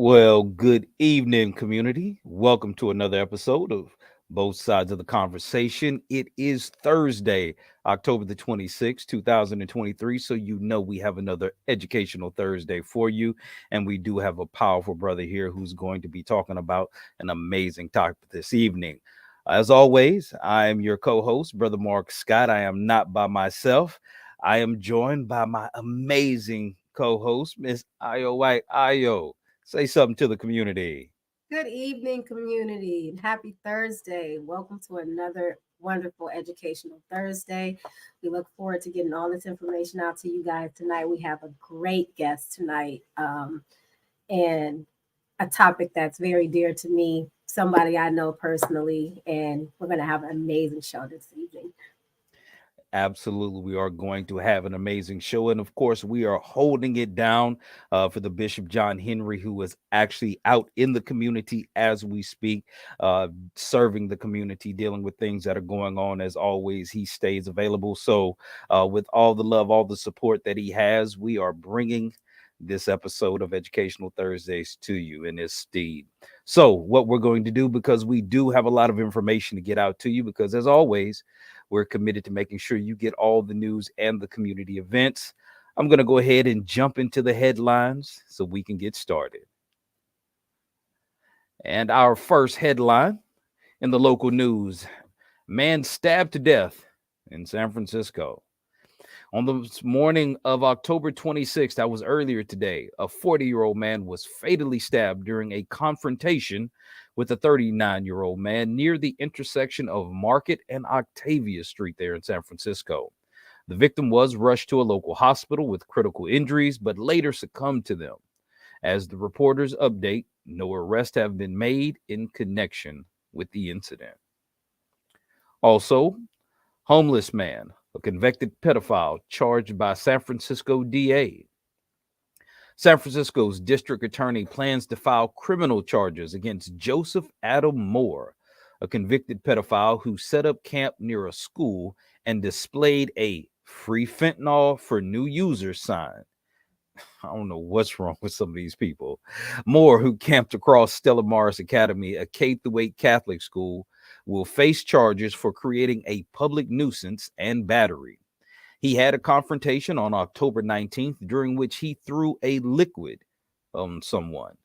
Well, good evening, community. Welcome to another episode of Both Sides of the Conversation. It is Thursday, October the 26th, 2023. So, we have another educational Thursday for you. And we do have a powerful brother here who's going to be talking about an amazing topic this evening. As always, I am your co host, Brother Mark Scott. I am not by myself. I am joined by my amazing co host, Miss Io White Io. Say something to the community. Good evening, community, and happy Thursday. Welcome to another wonderful educational Thursday. We look forward to getting all this information out to you guys tonight. We have a great guest tonight, and a topic that's very dear to me, somebody I know personally, and we're going to have an amazing show this evening. Absolutely, we are going to have an amazing show. And of course, we are holding it down for the Bishop John Henry, who is actually out in the community as we speak, serving the community, dealing with things that are going on. As always, he stays available. So, with all the love, all the support that he has, we are bringing this episode of Educational Thursdays to you in this steed. So, what we're going to do, because we do have a lot of information to get out to you, because as always, we're committed to making sure you get all the news and the community events. I'm going to go ahead and jump into the headlines so we can get started. And our first headline in the local news: man stabbed to death in San Francisco. On the morning of October 26th, that was earlier today, a 40-year-old man was fatally stabbed during a confrontation with a 39-year-old man near the intersection of Market and Octavia Street there in San Francisco. The victim was rushed to a local hospital with critical injuries, but later succumbed to them. As the reporters update, no arrests have been made in connection with the incident. Also, homeless man, a convicted pedophile charged by San Francisco DA. San Francisco's district attorney plans to file criminal charges against Joseph Adam Moore, a convicted pedophile who set up camp near a school and displayed a free fentanyl for new users sign. I don't know what's wrong with some of these people. Moore, who camped across Stella Maris Academy, a K through 8 Catholic school, will face charges for creating a public nuisance and battery. He had a confrontation on October 19th during which he threw a liquid on someone.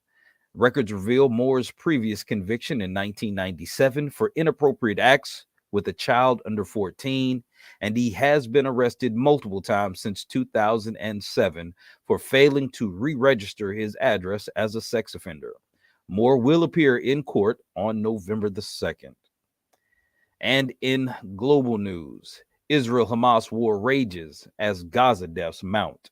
Records reveal Moore's previous conviction in 1997 for inappropriate acts with a child under 14, and he has been arrested multiple times since 2007 for failing to re-register his address as a sex offender. Moore will appear in court on November the 2nd. And in global news, Israel-Hamas war rages as Gaza deaths mount.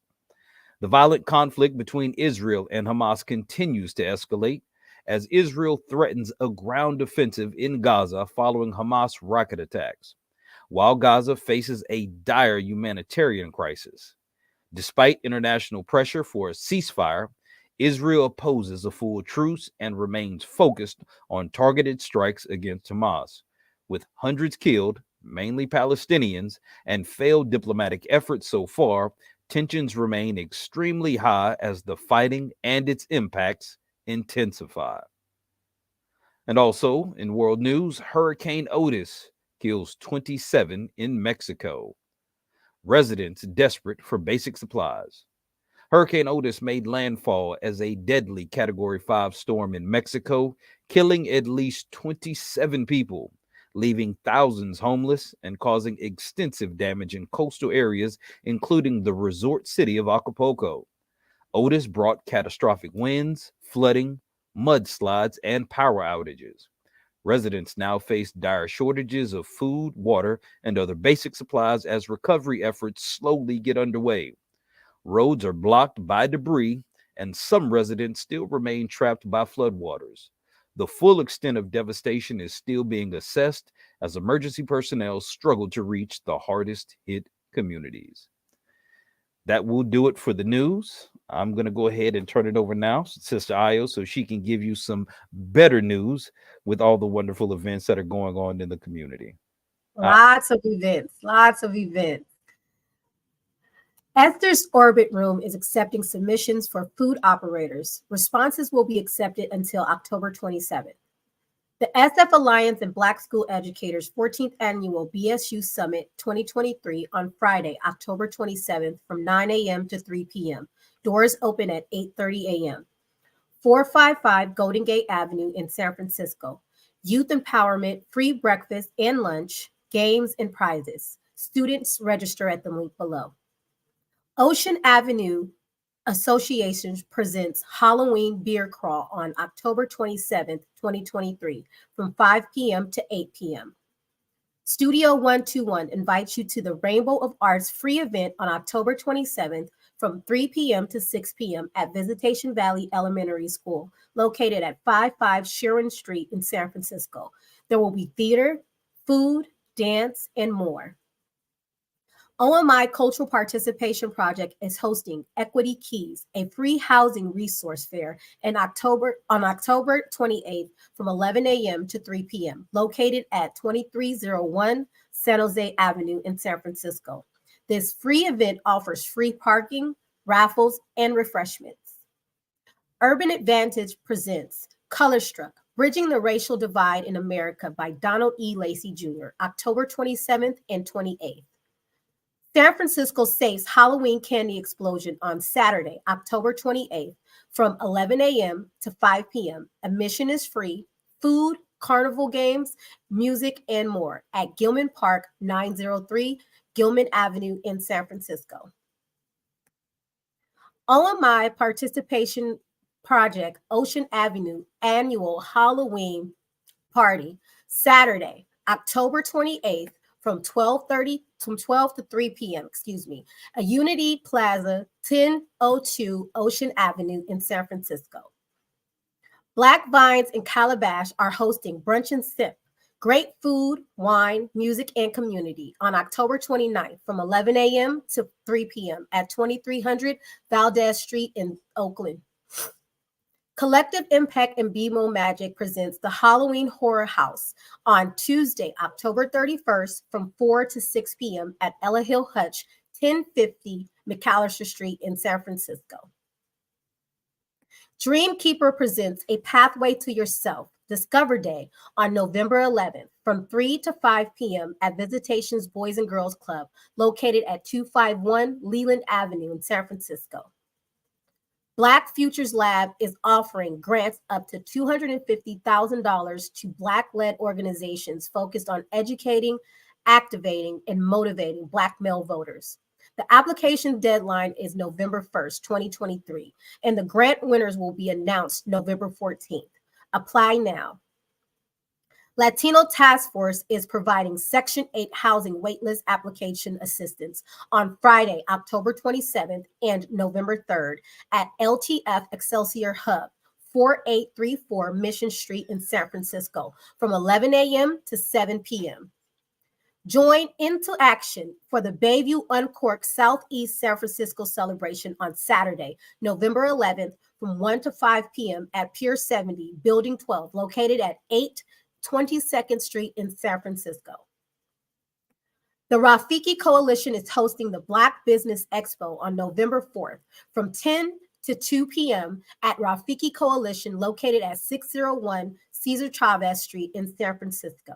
The violent conflict between Israel and Hamas continues to escalate as Israel threatens a ground offensive in Gaza following Hamas rocket attacks, while Gaza faces a dire humanitarian crisis. Despite international pressure for a ceasefire, Israel opposes a full truce and remains focused on targeted strikes against Hamas. With hundreds killed, mainly Palestinians, and failed diplomatic efforts so far, tensions remain extremely high as the fighting and its impacts intensify. And also, in world news, Hurricane Otis kills 27 in Mexico. Residents desperate for basic supplies. Hurricane Otis made landfall as a deadly Category 5 storm in Mexico, killing at least 27 people, leaving thousands homeless and causing extensive damage in coastal areas, including the resort city of Acapulco. Otis brought catastrophic winds, flooding, mudslides, and power outages. Residents now face dire shortages of food, water, and other basic supplies as recovery efforts slowly get underway. Roads are blocked by debris, and some residents still remain trapped by floodwaters. The full extent of devastation is still being assessed as emergency personnel struggle to reach the hardest hit communities. That will do it for the news. I'm going to go ahead and turn it over now to Sister Io so she can give you some better news with all the wonderful events that are going on in the community. Lots of events, lots of events. Esther's Orbit Room is accepting submissions for food operators. Responses will be accepted until October 27th. The SF Alliance and Black School Educators 14th Annual BSU Summit 2023 on Friday, October 27th from 9 a.m. to 3 p.m. Doors open at 8:30 a.m. 455 Golden Gate Avenue in San Francisco. Youth empowerment, free breakfast and lunch, games and prizes. Students register at the link below. Ocean Avenue Association presents Halloween Beer Crawl on October 27th, 2023, from 5 p.m. to 8 p.m. Studio 121 invites you to the Rainbow of Arts free event on October 27th from 3 p.m. to 6 p.m. at Visitation Valley Elementary School, located at 55 Sharon Street in San Francisco. There will be theater, food, dance, and more. OMI Cultural Participation Project is hosting Equity Keys, a free housing resource fair on October 28th from 11 a.m. to 3 p.m., located at 2301 San Jose Avenue in San Francisco. This free event offers free parking, raffles, and refreshments. Urban Advantage presents Colorstruck, Bridging the Racial Divide in America by Donald E. Lacey Jr., October 27th and 28th. San Francisco Safe's Halloween candy explosion on Saturday, October 28th from 11 a.m. to 5 p.m. Admission is free. Food, carnival games, music, and more at Gilman Park, 903 Gilman Avenue in San Francisco. OMI Participation Project Ocean Avenue Annual Halloween Party, Saturday, October 28th from 12 to 3 p.m. A Unity Plaza, 1002 Ocean Avenue in San Francisco. Black Vines and Calabash are hosting Brunch and Sip, great food, wine, music, and community on October 29th from 11 a.m. to 3 p.m. at 2300 Valdez Street in Oakland. Collective Impact and BMO Magic presents the Halloween Horror House on Tuesday, October 31st from 4 to 6 p.m. at Ella Hill Hutch, 1050 McAllister Street in San Francisco. Dreamkeeper presents A Pathway to Yourself, Discover Day on November 11th from 3 to 5 p.m. at Visitations Boys and Girls Club, located at 251 Leland Avenue in San Francisco. Black Futures Lab is offering grants up to $250,000 to Black-led organizations focused on educating, activating, and motivating Black male voters. The application deadline is November 1st, 2023, and the grant winners will be announced November 14th. Apply now. Latino Task Force is providing Section 8 housing waitlist application assistance on Friday, October 27th and November 3rd at LTF Excelsior Hub, 4834 Mission Street in San Francisco from 11 a.m. to 7 p.m. Join into action for the Bayview Uncorked Southeast San Francisco celebration on Saturday, November 11th from 1 to 5 p.m. at Pier 70, Building 12, located at 822nd Street in San Francisco. The Rafiki Coalition is hosting the Black Business Expo on November 4th from 10 to 2 p.m. at Rafiki Coalition, located at 601 Cesar Chavez Street in San Francisco.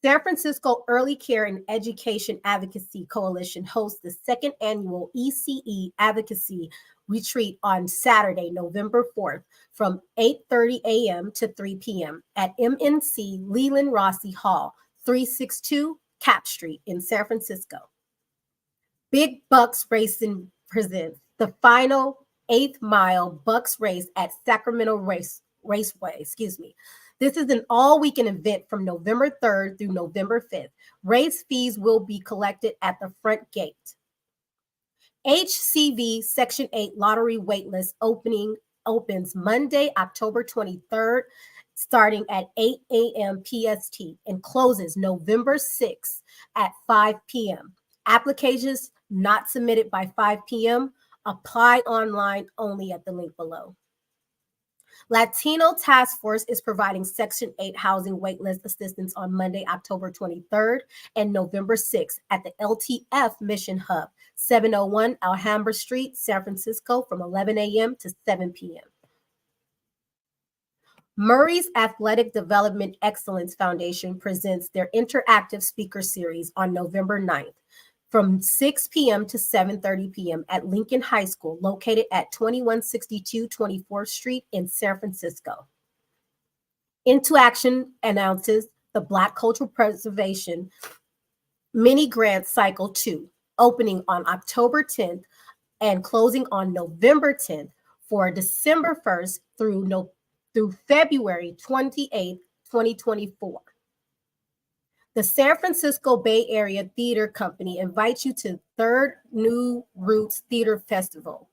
San Francisco Early Care and Education Advocacy Coalition hosts the second annual ECE Advocacy Retreat on Saturday, November 4th from 8:30 a.m. to 3 p.m. at MNC Leland Rossi Hall, 362 Cap Street in San Francisco. Big Bucks Racing presents the final 8th mile Bucks race at Sacramento Raceway. This is an all-weekend event from November 3rd through November 5th. Race fees will be collected at the front gate. HCV Section 8 lottery waitlist opens Monday, October 23rd, starting at 8 a.m. PST and closes November 6th at 5 p.m. Applications not submitted by 5 p.m. Apply online only at the link below. Latino Task Force is providing Section 8 housing waitlist assistance on Monday, October 23rd and November 6th at the LTF Mission Hub, 701 Alhambra Street, San Francisco, from 11 a.m. to 7 p.m. Murray's Athletic Development Excellence Foundation presents their interactive speaker series on November 9th from 6 p.m. to 7:30 p.m. at Lincoln High School, located at 2162 24th Street in San Francisco. Into Action announces the Black Cultural Preservation Mini Grant Cycle 2, opening on October 10th and closing on November 10th for December 1st through February 28th, 2024. The San Francisco Bay Area Theater Company invites you to Third New Roots Theater Festival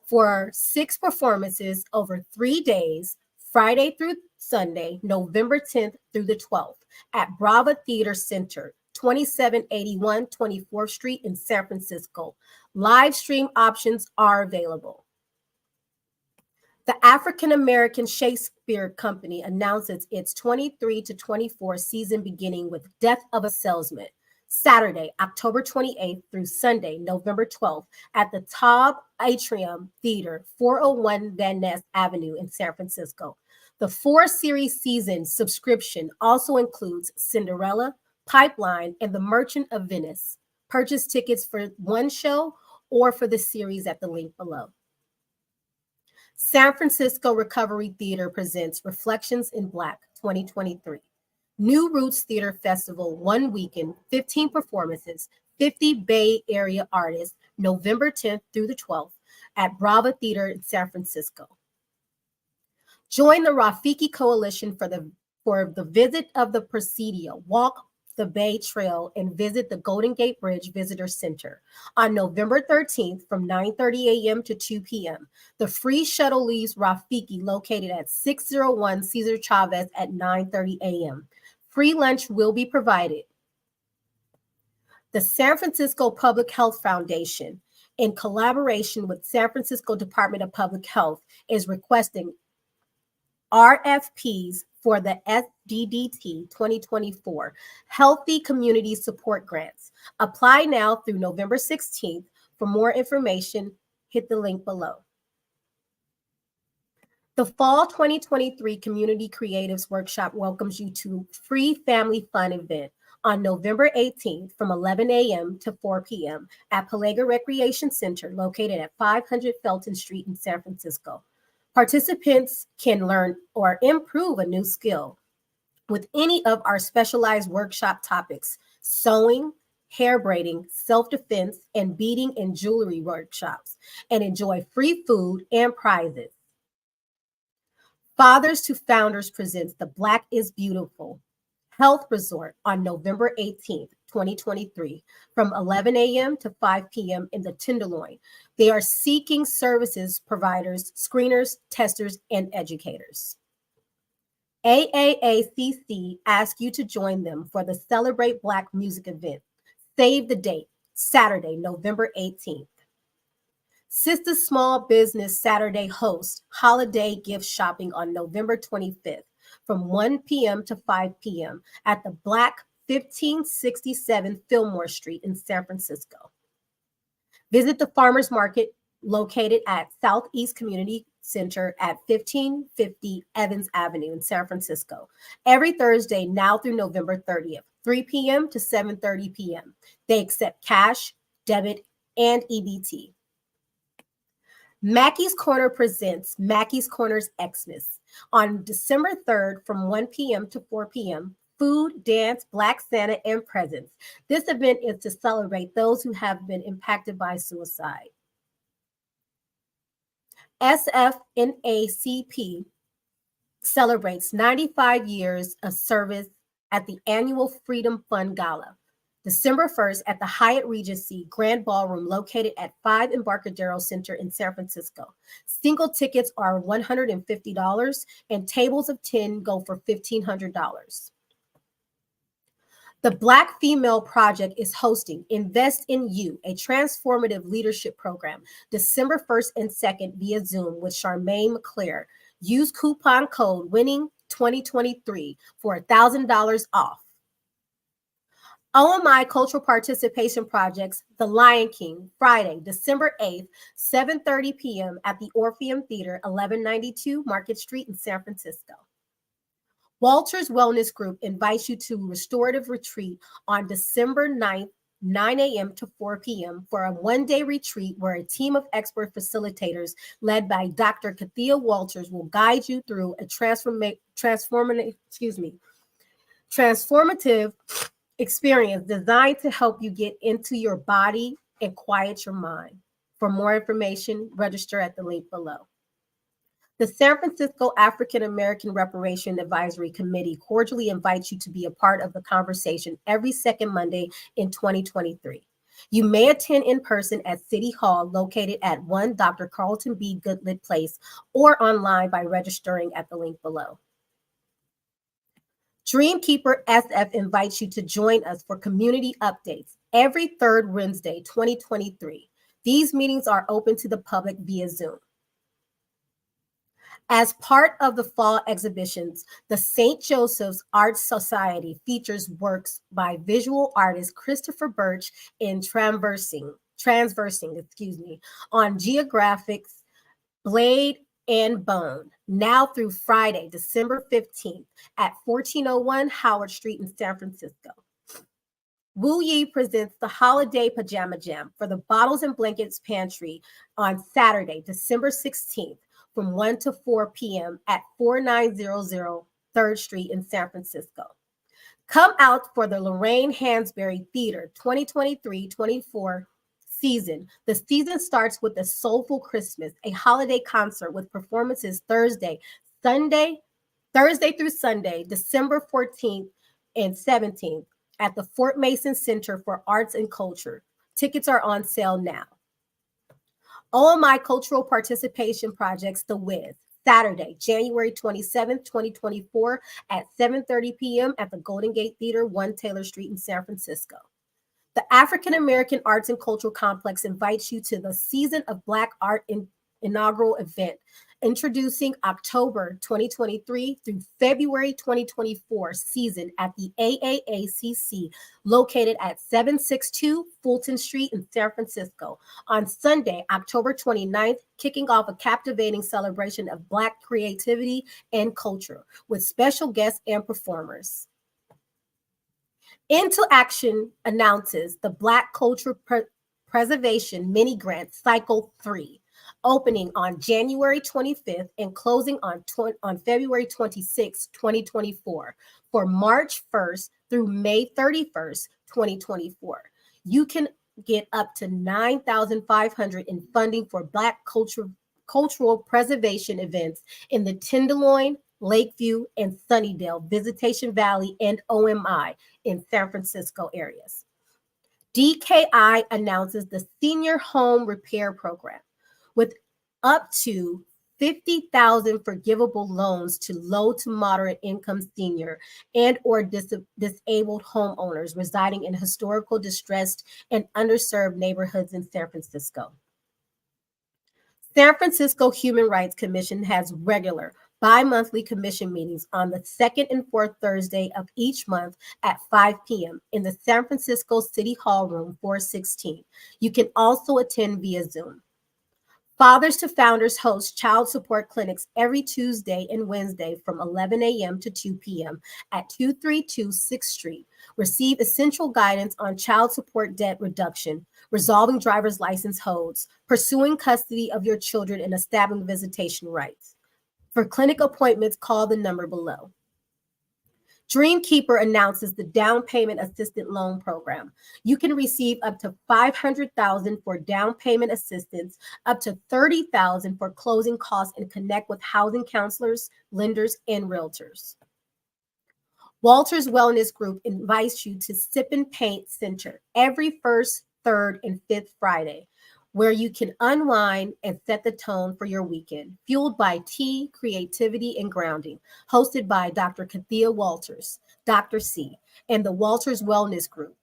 for 6 performances over 3 days, Friday through Sunday, November 10th through the 12th, at Brava Theater Center, 2781 24th Street in San Francisco. Live stream options are available. The African American Shakespeare Company announces its 23 to 24 season beginning with Death of a Salesman, Saturday, October 28th through Sunday, November 12th at the Taub Atrium Theater, 401 Van Ness Avenue in San Francisco. The 4-series season subscription also includes Cinderella, Pipeline, and The Merchant of Venice. Purchase tickets for one show or for the series at the link below. San Francisco Recovery Theater presents Reflections in Black 2023. New Roots Theater Festival, 1 weekend, 15 performances, 50 Bay Area artists, November 10th through the 12th at Brava Theater in San Francisco. Join the Rafiki Coalition for the visit of the Presidio, walk the Bay Trail, and visit the Golden Gate Bridge Visitor Center on November 13th from 9:30 a.m. to 2 p.m. The free shuttle leaves Rafiki, located at 601 Cesar Chavez, at 9:30 a.m. Free lunch will be provided. The San Francisco Public Health Foundation, in collaboration with San Francisco Department of Public Health, is requesting RFPs for the SDDT 2024 Healthy Community Support Grants. Apply now through November 16th. For more information, hit the link below. The Fall 2023 Community Creatives Workshop welcomes you to free family fun event on November 18th from 11 a.m. to 4 p.m. at Palega Recreation Center, located at 500 Felton Street in San Francisco. Participants can learn or improve a new skill with any of our specialized workshop topics: sewing, hair braiding, self-defense, and beading and jewelry workshops, and enjoy free food and prizes. Fathers to Founders presents the Black is Beautiful Health Resort on November 18th, 2023, from 11 a.m. to 5 p.m. in the Tenderloin. They are seeking services providers, screeners, testers, and educators. AAACC asks you to join them for the Celebrate Black Music event. Save the date, Saturday, November 18th. Sister Small Business Saturday hosts holiday gift shopping on November 25th from 1 p.m. to 5 p.m. at the Black 1567 Fillmore Street in San Francisco. Visit the farmers market located at Southeast Community Center at 1550 Evans Avenue in San Francisco every Thursday now through November 30th, 3 p.m. to 7:30 p.m. They accept cash, debit, and EBT. Mackey's Corner presents Mackey's Corner's Xmas on December 3rd from 1 p.m. to 4 p.m. Food, dance, Black Santa, and presents. This event is to celebrate those who have been impacted by suicide. SFNACP celebrates 95 years of service at the annual Freedom Fund Gala, December 1st at the Hyatt Regency Grand Ballroom, located at 5 Embarcadero Center in San Francisco. Single tickets are $150 and tables of 10 go for $1,500. The Black Female Project is hosting Invest in You, a transformative leadership program, December 1st and 2nd via Zoom with Charmaine McClure. Use coupon code WINNING2023 for $1,000 off. OMI Cultural Participation Projects, The Lion King, Friday, December 8th, 7:30 p.m. at the Orpheum Theater, 1192 Market Street in San Francisco. Walters Wellness Group invites you to Restorative Retreat on December 9th, 9 a.m. to 4 p.m. for a one-day retreat where a team of expert facilitators led by Dr. Kathia Walters will guide you through a transformative experience designed to help you get into your body and quiet your mind. For more information, register at the link below. The San Francisco African American Reparation Advisory Committee cordially invites you to be a part of the conversation every second Monday in 2023. You may attend in person at City Hall, located at 1 Dr. Carlton B. Goodlett Place, or online by registering at the link below. Dreamkeeper SF invites you to join us for community updates every third Wednesday, 2023. These meetings are open to the public via Zoom. As part of the fall exhibitions, the St. Joseph's Art Society features works by visual artist Christopher Birch in transversing, on geographics, blade and bone, now through Friday, December 15th at 1401 Howard Street in San Francisco. Wu Yi presents the Holiday Pajama Jam for the Bottles and Blankets Pantry on Saturday, December 16th from 1 to 4 p.m. at 4900 3rd Street in San Francisco. Come out for the Lorraine Hansberry Theater 2023-24 season. The season starts with the Soulful Christmas, a holiday concert with performances Thursday through Sunday, December 14th and 17th at the Fort Mason Center for Arts and Culture. Tickets are on sale now. OMI Cultural Participation Projects, The Wiz, Saturday, January 27th, 2024 at 7:30 p.m. at the Golden Gate Theater, 1 Taylor Street in San Francisco. The African American Arts and Cultural Complex invites you to the Season of Black Art inaugural event, introducing October 2023 through February 2024 season at the AAACC, located at 762 Fulton Street in San Francisco, on Sunday, October 29th, kicking off a captivating celebration of Black creativity and culture with special guests and performers. Into Action announces the Black Culture Preservation Mini Grant Cycle 3, opening on January 25th and closing on February 26, 2024, for March 1st through May 31st, 2024. You can get up to $9,500 in funding for Black cultural preservation events in the Tenderloin, Lakeview, and Sunnydale, Visitation Valley, and OMI in San Francisco areas. DKI announces the Senior Home Repair Program with up to $50,000 forgivable loans to low to moderate income senior and or disabled homeowners residing in historical distressed and underserved neighborhoods in San Francisco. San Francisco Human Rights Commission has regular bi-monthly commission meetings on the second and fourth Thursday of each month at 5 p.m. in the San Francisco City Hall Room 416. You can also attend via Zoom. Fathers to Founders hosts child support clinics every Tuesday and Wednesday from 11 a.m. to 2 p.m. at 232 6th Street. Receive essential guidance on child support debt reduction, resolving driver's license holds, pursuing custody of your children, and establishing visitation rights. For clinic appointments, call the number below. Dreamkeeper announces the Down Payment Assistance Loan Program. You can receive up to $500,000 for down payment assistance, up to $30,000 for closing costs, and connect with housing counselors, lenders, and realtors. Walters Wellness Group invites you to Sip and Paint Center every first, third, and fifth Friday, where you can unwind and set the tone for your weekend, fueled by tea, creativity, and grounding, hosted by Dr. Kathia Walters, Dr. C, and the Walters Wellness Group.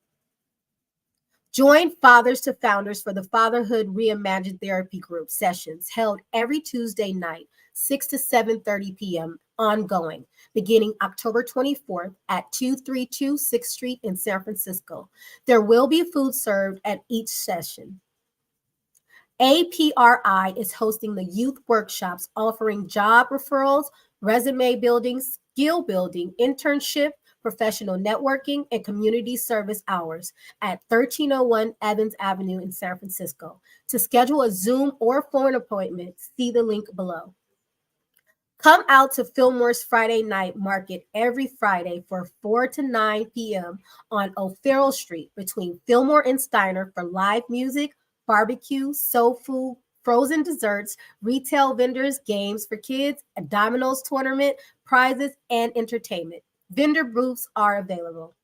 Join Fathers to Founders for the Fatherhood Reimagined Therapy Group sessions held every Tuesday night, 6 to 7:30 p.m. ongoing, beginning October 24th at 232 6th Street in San Francisco. There will be food served at each session. APRI is hosting the youth workshops offering job referrals, resume building, skill building, internship, professional networking, and community service hours at 1301 Evans Avenue in San Francisco. To schedule a Zoom or phone appointment, see the link below. Come out to Fillmore's Friday night market every Friday for 4 to 9 p.m. on O'Farrell Street between Fillmore and Steiner for live music, barbecue, soul food, frozen desserts, retail vendors, games for kids, a dominoes tournament, prizes, and entertainment. Vendor booths are available.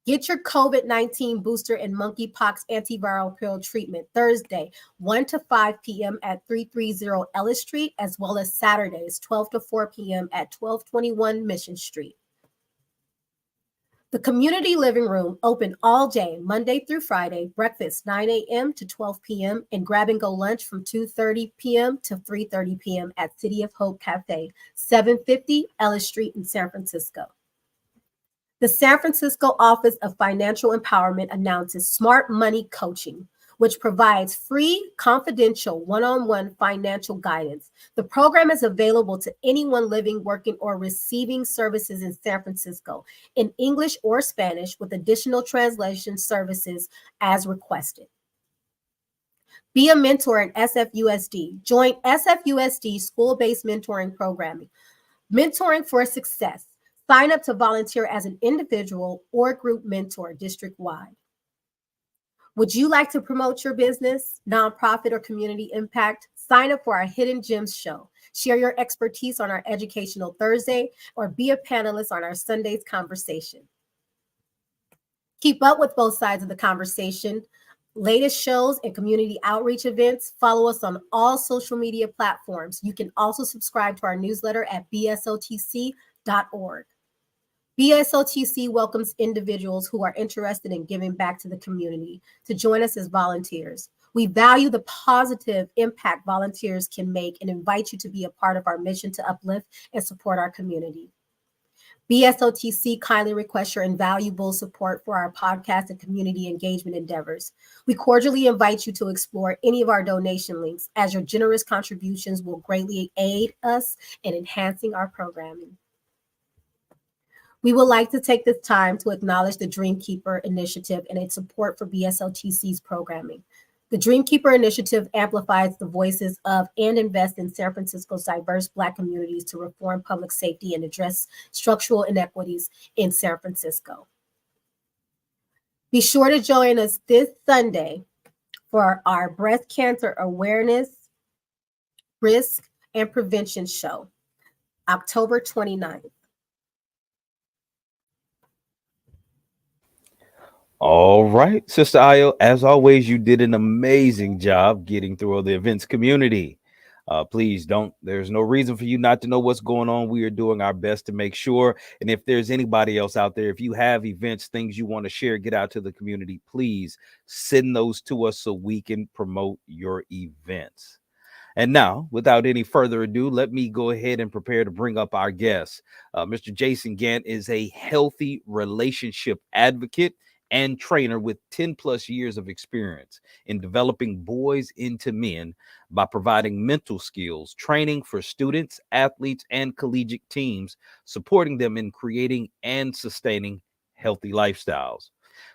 Get your COVID 19 booster and monkeypox antiviral pill treatment Thursday, 1 to 5 p.m. at 330 Ellis Street, as well as Saturdays, 12 to 4 p.m. at 1221 Mission Street. The community living room open all day, Monday through Friday, breakfast 9 a.m. to 12 p.m. and grab and go lunch from 2:30 p.m. to 3:30 p.m. at City of Hope Cafe, 750 Ellis Street in San Francisco. The San Francisco Office of Financial Empowerment announces Smart Money Coaching, which provides free, confidential, one on one financial guidance. The program is available to anyone living, working, or receiving services in San Francisco in English or Spanish with additional translation services as requested. Be a mentor in SFUSD. Join SFUSD school based mentoring programming. Mentoring for Success. Sign up to volunteer as an individual or group mentor district wide. Would you like to promote your business, nonprofit, or community impact? Sign up for our Hidden Gems show. Share your expertise on our Educational Thursday or be a panelist on our Sunday's conversation. Keep up with both sides of the conversation. Latest shows and community outreach events. Follow us on all social media platforms. You can also subscribe to our newsletter at bsotc.org. BSOTC welcomes individuals who are interested in giving back to the community to join us as volunteers. We value the positive impact volunteers can make and invite you to be a part of our mission to uplift and support our community. BSOTC kindly requests your invaluable support for our podcast and community engagement endeavors. We cordially invite you to explore any of our donation links, as your generous contributions will greatly aid us in enhancing our programming. We would like to take this time to acknowledge the Dreamkeeper Initiative and its support for BSOTC's programming. The Dreamkeeper Initiative amplifies the voices of and invests in San Francisco's diverse Black communities to reform public safety and address structural inequities in San Francisco. Be sure to join us this Sunday for our breast cancer awareness, risk, and prevention show, October 29th. All right, Sister Ayo, as always, you did an amazing job getting through all the events community. Please don't, there's no reason for you not to know what's going on. We are doing our best to make sure. And if there's anybody else out there, if you have events, things you want to share, get out to the community, please send those to us so we can promote your events. And now, without any further ado, let me go ahead and prepare to bring up our guest. Mr. Jason Gant is a healthy relationship advocate and trainer with 10 plus years of experience in developing boys into men by providing mental skills, training for students, athletes, and collegiate teams, supporting them in creating and sustaining healthy lifestyles.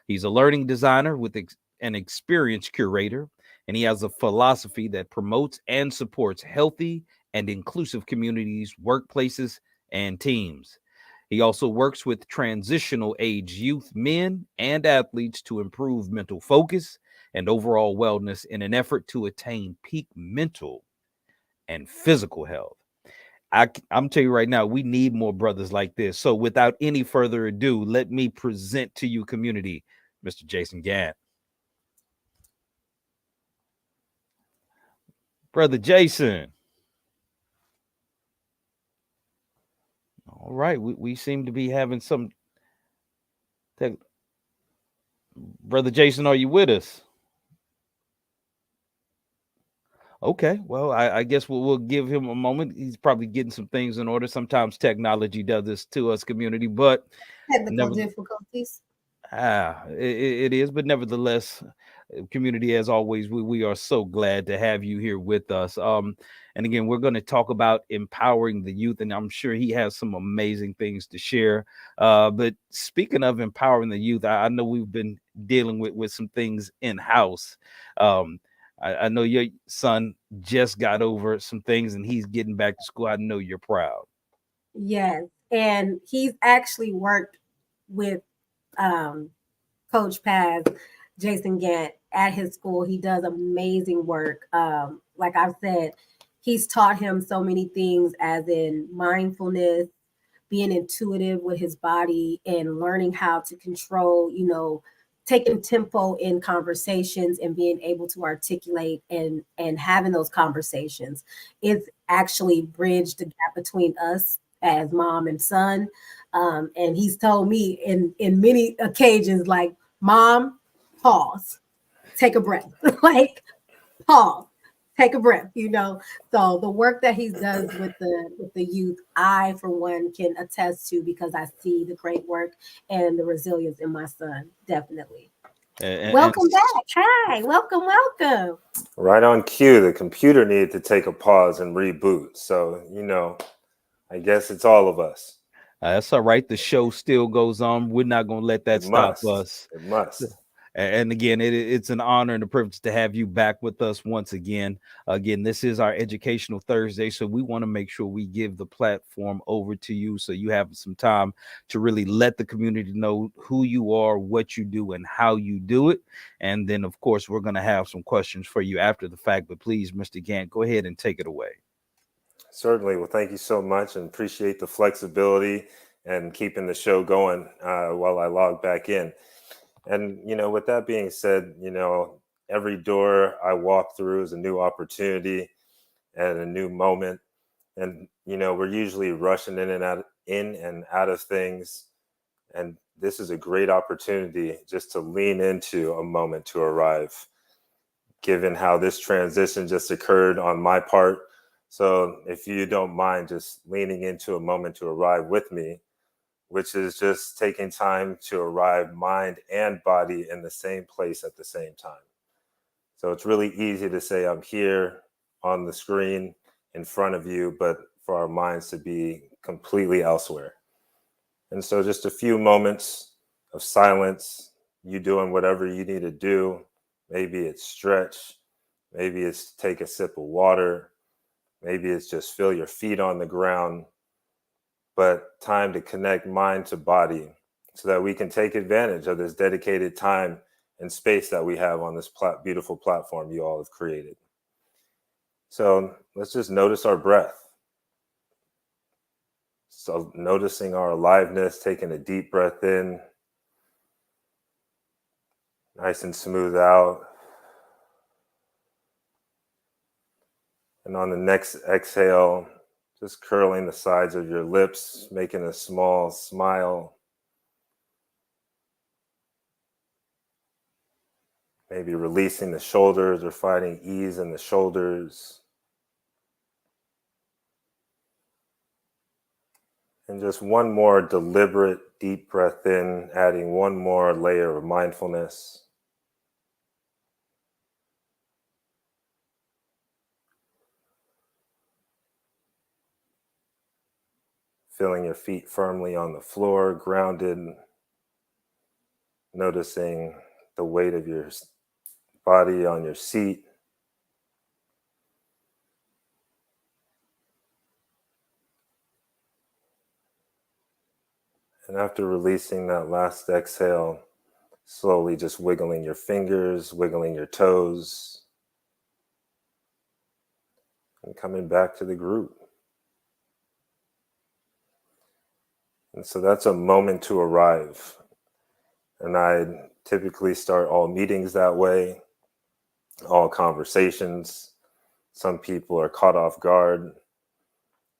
He's a learning designer with an experienced curator, and he has a philosophy that promotes and supports healthy and inclusive communities, workplaces, and teams. He also works with transitional age youth, men, and athletes to improve mental focus and overall wellness in an effort to attain peak mental and physical health. I'm telling you right now, we need more brothers like this. So without any further ado, let me present to you, community, Mr. Jason Gant. Brother Jason. All right. We seem to be having some tech. Brother Jason, are you with us? Okay, well, I guess we'll give him a moment. He's probably getting some things in order. Sometimes technology does this to us, community, but Technical never. difficulties. It is, but nevertheless, community, as always, we are so glad to have you here with us. And again, we're going to talk about empowering the youth, and I'm sure he has some amazing things to share. But speaking of empowering the youth, I know we've been dealing with some things in house. Um, I know your son just got over some things, and he's getting back to school. I know you're proud. Yes. And he's actually worked with um, Coach Paz, Jason Gant, at his school. He does amazing work. Like I've said, he's taught him so many things, as in mindfulness, being intuitive with his body, and learning how to control, taking tempo in conversations and being able to articulate and having those conversations. It's actually bridged the gap between us as mom and son. And he's told me in many occasions, like, Mom, pause, take a breath, like, pause, take a breath. So the work that he does with the youth, I for one can attest to, because I see the great work and the resilience in my son. Definitely. And Welcome back. Hi, welcome. Right on cue, the computer needed to take a pause and reboot. So, I guess it's all of us. That's all right. The show still goes on. We're not going to let It that stop must. us. It must. And again, it's an honor and a privilege to have you back with us once again. Again, this is our Educational Thursday, so we want to make sure we give the platform over to you so you have some time to really let the community know who you are, what you do, and how you do it. And then, of course, we're going to have some questions for you after the fact. But please, Mr. Gant, go ahead and take it away. Certainly. Well, thank you so much and appreciate the flexibility and keeping the show going while I log back in. And, with that being said, every door I walk through is a new opportunity and a new moment. And, we're usually rushing in and out of things. And this is a great opportunity just to lean into a moment to arrive, given how this transition just occurred on my part. So if you don't mind just leaning into a moment to arrive with me, which is just taking time to arrive mind and body in the same place at the same time. So it's really easy to say I'm here on the screen in front of you, but for our minds to be completely elsewhere. And so just a few moments of silence, you doing whatever you need to do. Maybe it's stretch, maybe it's take a sip of water, maybe it's just feel your feet on the ground, but time to connect mind to body so that we can take advantage of this dedicated time and space that we have on this beautiful platform you all have created. So let's just notice our breath. So noticing our aliveness, taking a deep breath in, nice and smooth out. And on the next exhale, just curling the sides of your lips, making a small smile. Maybe releasing the shoulders or finding ease in the shoulders. And just one more deliberate deep breath in, adding one more layer of mindfulness. Feeling your feet firmly on the floor, grounded. Noticing the weight of your body on your seat. And after releasing that last exhale, slowly just wiggling your fingers, wiggling your toes, and coming back to the group. And so that's a moment to arrive. And I typically start all meetings that way, all conversations. Some people are caught off guard.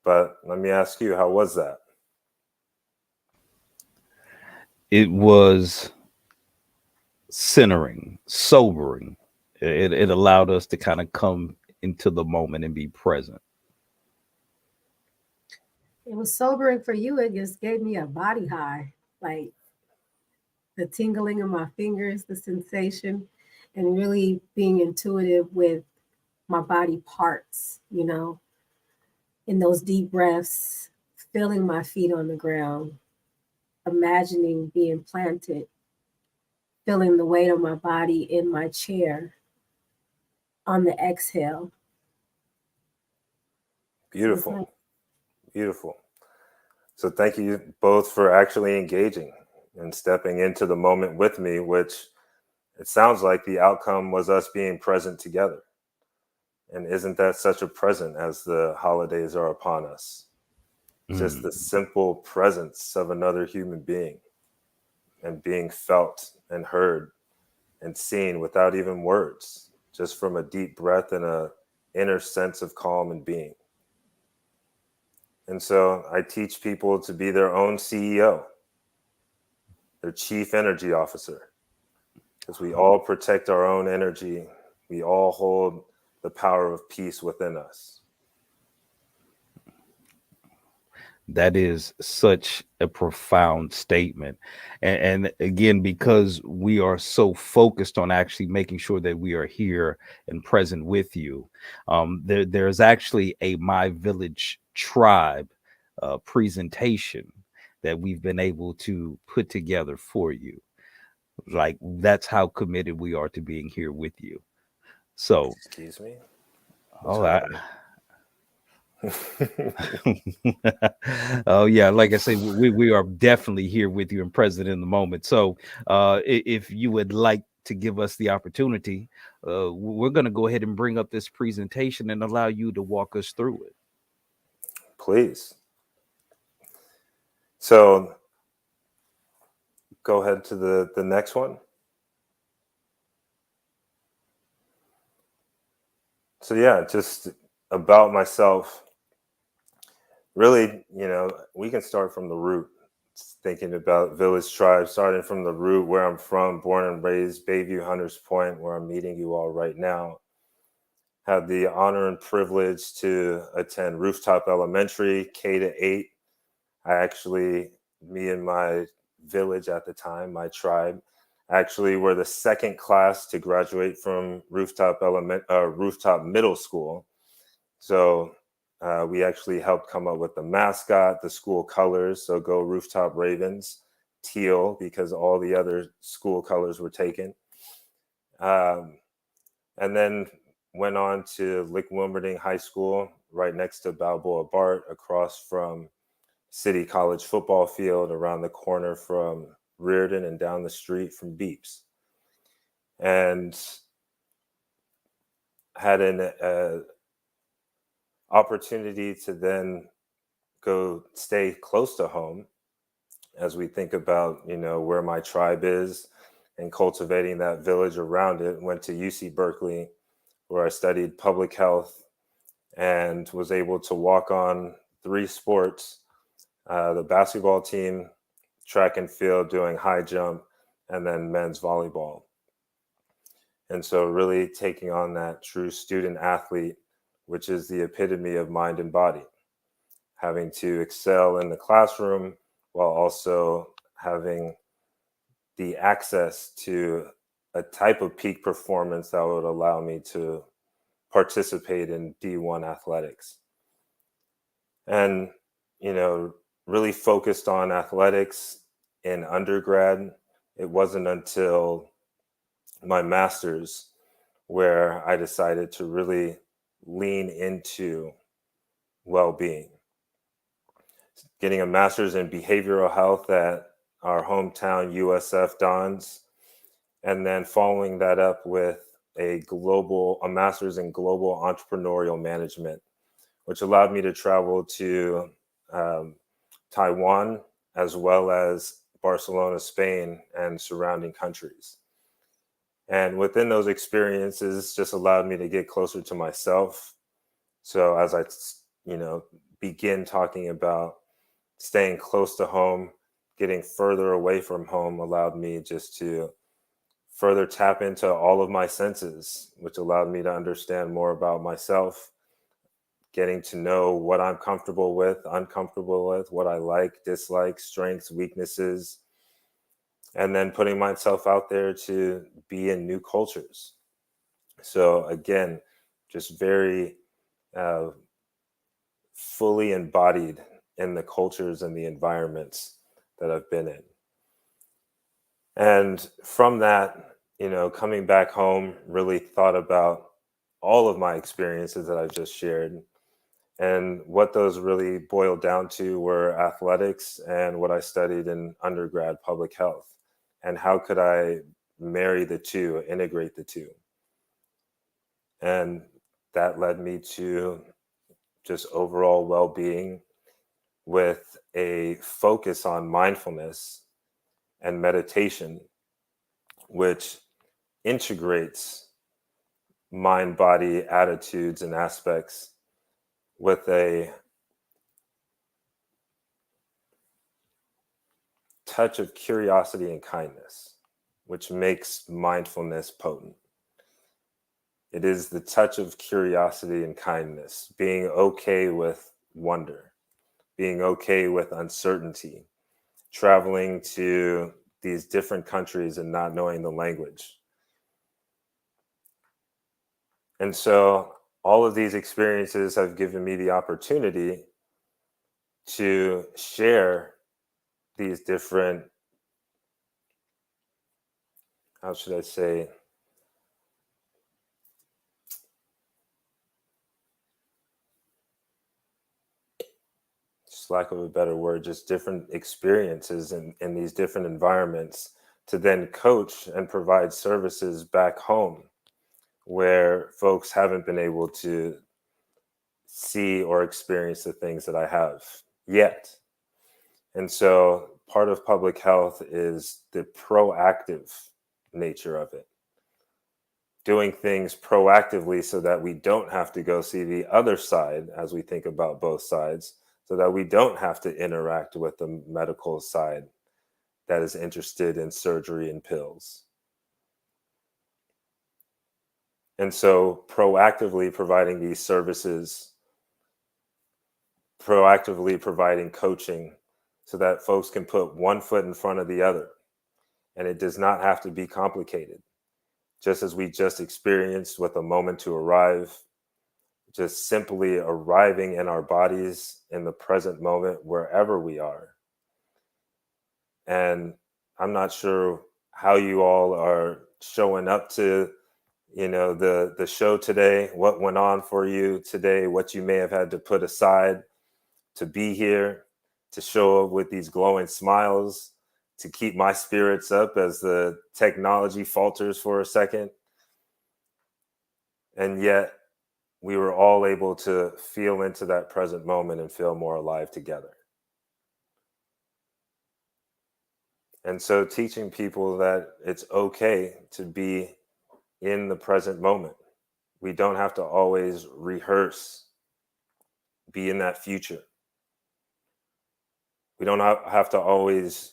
But let me ask you, how was that? It was centering, sobering. It allowed us to kind of come into the moment and be present. It was sobering for you. It just gave me a body high, like the tingling of my fingers, the sensation, and really being intuitive with my body parts, in those deep breaths, feeling my feet on the ground, imagining being planted, feeling the weight of my body in my chair on the exhale. It was like, Beautiful. Beautiful. So thank you both for actually engaging and stepping into the moment with me, which it sounds like the outcome was us being present together. And isn't that such a present as the holidays are upon us? Just the Mm. simple presence of another human being and being felt and heard and seen without even words, just from a deep breath and a inner sense of calm and being. And so I teach people to be their own CEO, their chief energy officer, because we all protect our own energy. We all hold the power of peace within us. That is such a profound statement. And again, because we are so focused on actually making sure that we are here and present with you, there's actually a My Village Tribe presentation that we've been able to put together for you. Like, that's how committed we are to being here with you. So, Excuse me? What's oh, I, happening? oh yeah, like I say, we are definitely here with you and present in the moment. So if you would like to give us the opportunity, we're going to go ahead and bring up this presentation and allow you to walk us through it. Please. So go ahead to the next one. So yeah, just about myself. Really, we can start from the root. Thinking about village tribe, starting from the root where I'm from, born and raised, Bayview Hunters Point, where I'm meeting you all right now. Had the honor and privilege to attend Rooftop Elementary, K-8. I actually, me and my village at the time, my tribe, actually were the second class to graduate from Rooftop Middle School. So we actually helped come up with the mascot, the school colors. So go Rooftop Ravens, teal, because all the other school colors were taken. Um, and then went on to Lick Wilmerding High School, right next to Balboa Bart, across from City College football field, around the corner from Reardon, and down the street from Beeps. And had an opportunity to then go stay close to home as we think about, where my tribe is and cultivating that village around it. Went to UC Berkeley, where I studied public health and was able to walk on 3 sports, the basketball team, track and field, doing high jump, and then men's volleyball. And so really taking on that true student athlete, which is the epitome of mind and body, having to excel in the classroom while also having the access to a type of peak performance that would allow me to participate in D1 athletics. And, really focused on athletics in undergrad. It wasn't until my master's where I decided to really lean into well-being. Getting a master's in behavioral health at our hometown USF Dons, and then following that up with a master's in global entrepreneurial management, which allowed me to travel to um, Taiwan, as well as Barcelona, Spain, and surrounding countries. And within those experiences, just allowed me to get closer to myself. So as I, begin talking about staying close to home, getting further away from home allowed me just to further tap into all of my senses, which allowed me to understand more about myself, getting to know what I'm comfortable with, uncomfortable with, what I like, dislike, strengths, weaknesses, and then putting myself out there to be in new cultures. So again, just very uh, fully embodied in the cultures and the environments that I've been in. And from that, coming back home, really thought about all of my experiences that I've just shared. And what those really boiled down to were athletics and what I studied in undergrad, public health. And how could I marry the two, integrate the two? And that led me to just overall well being with a focus on mindfulness and meditation, which integrates mind, body, attitudes, and aspects with a touch of curiosity and kindness, which makes mindfulness potent. It is the touch of curiosity and kindness, being okay with wonder, being okay with uncertainty, traveling to these different countries and not knowing the language. And so all of these experiences have given me the opportunity to share these different, how should I say, just lack of a better word, just different experiences in these different environments to then coach and provide services back home where folks haven't been able to see or experience the things that I have yet. And so part of public health is the proactive nature of it, doing things proactively so that we don't have to go see the other side as we think about both sides, so that we don't have to interact with the medical side that is interested in surgery and pills. And so proactively providing these services, proactively providing coaching so that folks can put one foot in front of the other. And it does not have to be complicated. Just as we just experienced with a moment to arrive, just simply arriving in our bodies in the present moment, wherever we are. And I'm not sure how you all are showing up to, the show today, what went on for you today, what you may have had to put aside to be here, to show up with these glowing smiles, to keep my spirits up as the technology falters for a second. And yet we were all able to feel into that present moment and feel more alive together. And so teaching people that it's okay to be in the present moment. We don't have to always rehearse, be in that future. We don't have to always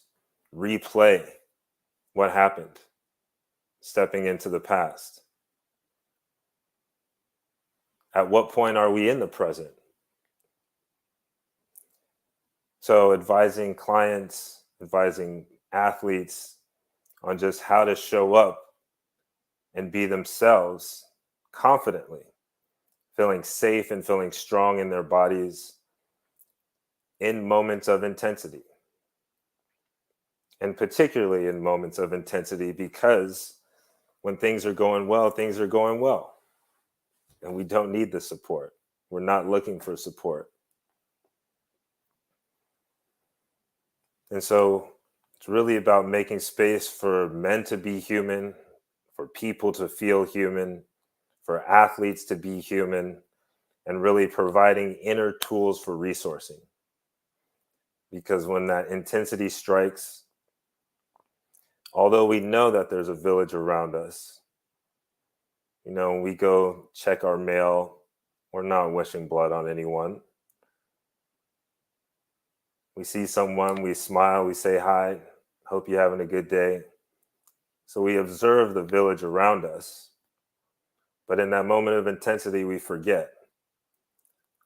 replay what happened, stepping into the past. At what point are we in the present? So advising clients, advising athletes on just how to show up and be themselves confidently, feeling safe and feeling strong in their bodies in moments of intensity. And particularly in moments of intensity, because when things are going well, things are going well. And we don't need the support. We're not looking for support. And so it's really about making space for men to be human, for people to feel human, for athletes to be human, and really providing inner tools for resourcing. Because when that intensity strikes, although we know that there's a village around us, when we go check our mail, we're not wishing blood on anyone. We see someone, we smile, we say hi, hope you're having a good day. So we observe the village around us, but in that moment of intensity, we forget,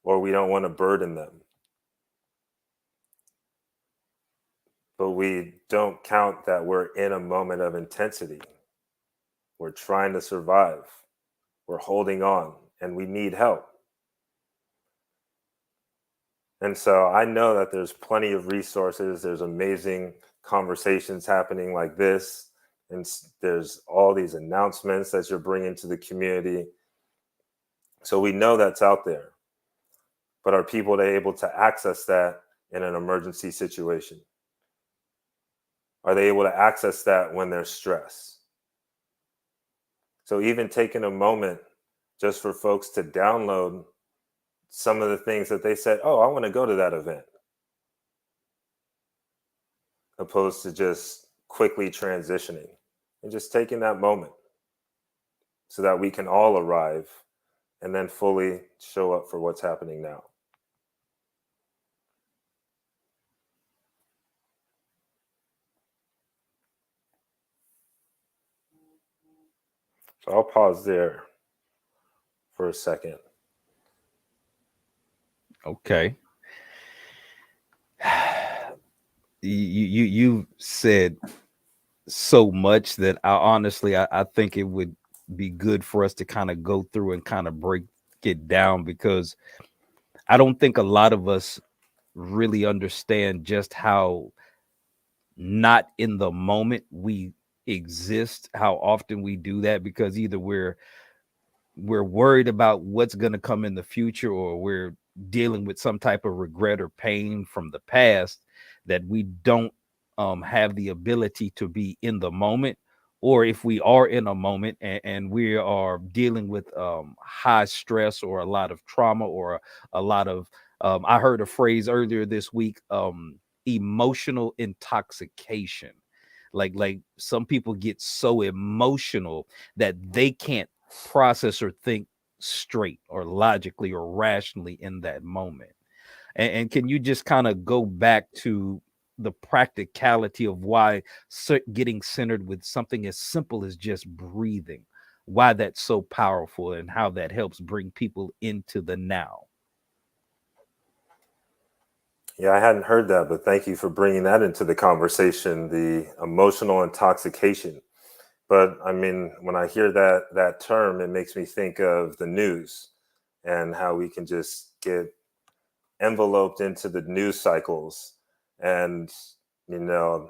or we don't want to burden them. But we don't count that we're in a moment of intensity. We're trying to survive. We're holding on, and we need help. And so I know that there's plenty of resources. There's amazing conversations happening like this. And there's all these announcements that you're bringing to the community. So we know that's out there. But are people able to access that in an emergency situation? Are they able to access that when there's stress? So even taking a moment just for folks to download some of the things that they said, oh, I want to go to that event, opposed to just quickly transitioning and just taking that moment so that we can all arrive and then fully show up for what's happening now. So I'll pause there for a second. Okay. You said so much that I think it would be good for us to kind of go through and kind of break it down, because I don't think a lot of us really understand just how not in the moment we exist, how often we do that, because either we're worried about what's going to come in the future, or we're dealing with some type of regret or pain from the past, that we don't have the ability to be in the moment. Or if we are in a moment and we are dealing with high stress or a lot of trauma or a lot of I heard a phrase earlier this week, emotional intoxication. Like some people get so emotional that they can't process or think straight or logically or rationally in that moment. And can you just kind of go back to the practicality of why getting centered with something as simple as just breathing, why that's so powerful and how that helps bring people into the now? Yeah, I hadn't heard that, but thank you for bringing that into the conversation, the emotional intoxication. But I mean, when I hear that term, it makes me think of the news and how we can just get enveloped into the news cycles. And you know,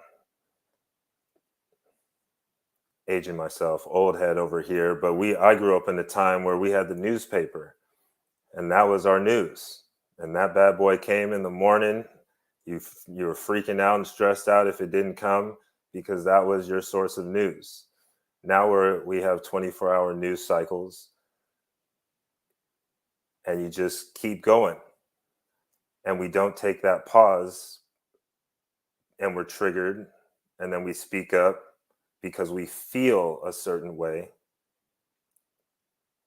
aging myself, old head over here, but I grew up in a time where we had the newspaper, and that was our news. And that bad boy came in the morning. You were freaking out and stressed out if it didn't come, because that was your source of news. Now we have 24-hour news cycles, and you just keep going. And we don't take that pause, and we're triggered, and then we speak up because we feel a certain way.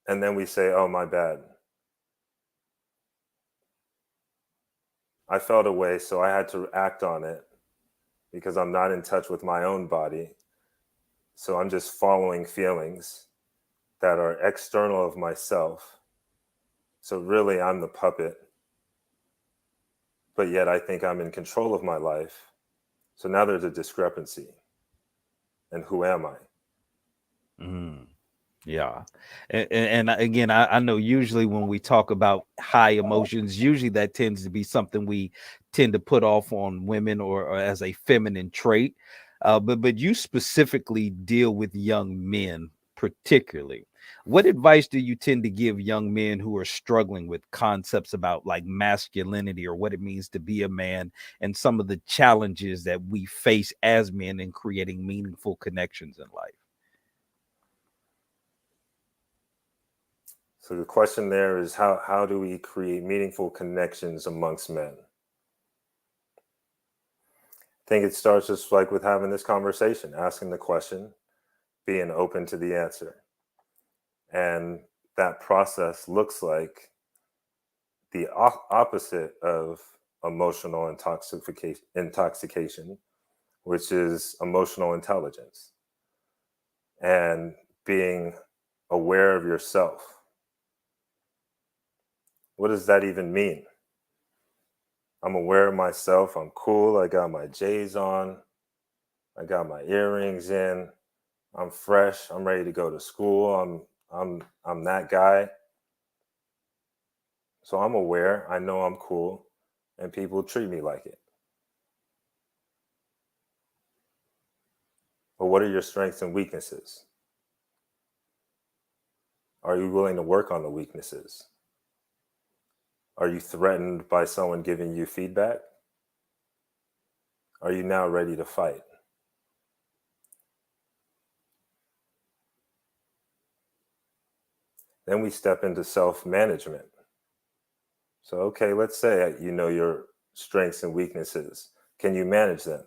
And then we say, oh, my bad. I felt a way, so I had to act on it because I'm not in touch with my own body. So I'm just following feelings that are external of myself. So really, I'm the puppet. But yet I think I'm in control of my life. So now there's a discrepancy. And who am I? Mm. Yeah. And again, I know usually when we talk about high emotions, usually that tends to be something we tend to put off on women, or as a feminine trait. But you specifically deal with young men, particularly. What advice do you tend to give young men who are struggling with concepts about like masculinity or what it means to be a man, and some of the challenges that we face as men in creating meaningful connections in life? So the question there is, how do we create meaningful connections amongst men? I think it starts just like with having this conversation, asking the question, being open to the answer. And that process looks like the opposite of emotional intoxication, which is emotional intelligence. and being aware of yourself. What does that even mean? I'm aware of myself. I'm cool. I got my J's on. I got my earrings in. I'm fresh. I'm ready to go to school. I'm that guy. So I'm aware. I know I'm cool, and people treat me like it. But what are your strengths and weaknesses? Are you willing to work on the weaknesses? Are you threatened by someone giving you feedback? Are you now ready to fight? Then we step into self-management. So, okay, let's say you know your strengths and weaknesses. Can you manage them?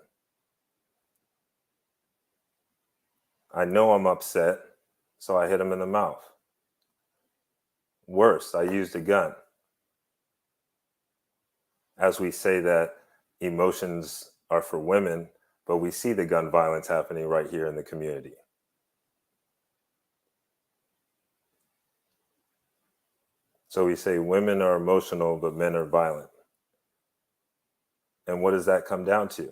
I know I'm upset, so I hit him in the mouth. Worse, I used a gun. As we say that emotions are for women, but we see the gun violence happening right here in the community. So we say women are emotional, but men are violent. And what does that come down to?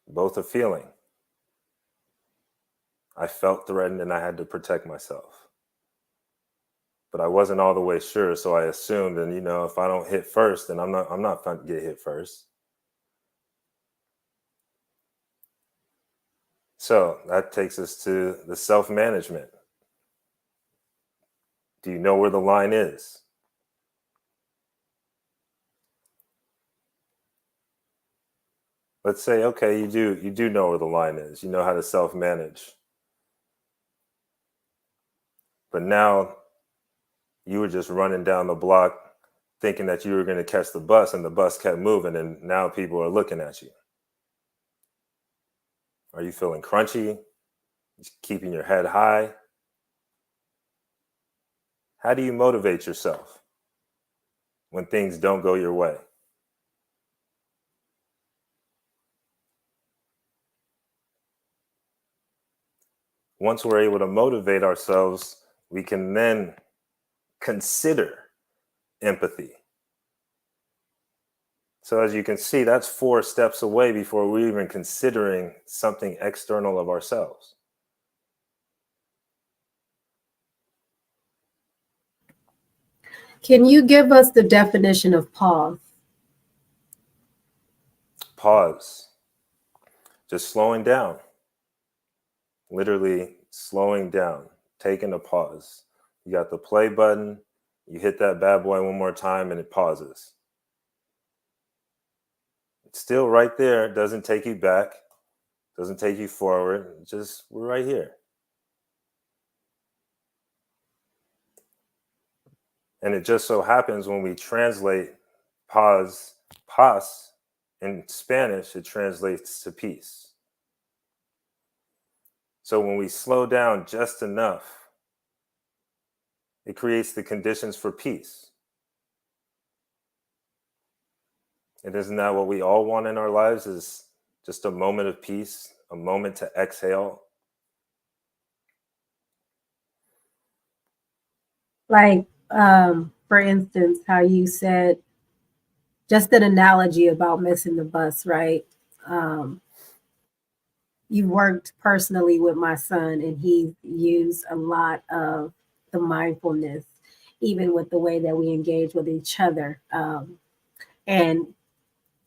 Both a feeling. I felt threatened and I had to protect myself. But I wasn't all the way sure, so I assumed, and if I don't hit first, then I'm not going to get hit first. So that takes us to the self-management. Do you know where the line is? Let's say, okay, you do know where the line is. You know how to self-manage. But now you were just running down the block thinking that you were going to catch the bus, and the bus kept moving, and now people are looking at you. Are you feeling crunchy? Keeping your head high? How do you motivate yourself when things don't go your way? Once we're able to motivate ourselves, we can then consider empathy. So as you can see, that's 4 steps away before we're even considering something external of ourselves. Can you give us the definition of pause? Pause. Just slowing down. Literally slowing down, taking a pause. You got the play button, you hit that bad boy one more time and it pauses. It's still right there, it doesn't take you back, doesn't take you forward, just we're right here. And it just so happens when we translate paz in Spanish, it translates to peace. So when we slow down just enough, it creates the conditions for peace. And isn't that what we all want in our lives, is just a moment of peace, a moment to exhale? Like, for instance, how you said just an analogy about missing the bus, right? Um, you worked personally with my son, and he used a lot of the mindfulness, even with the way that we engage with each other. And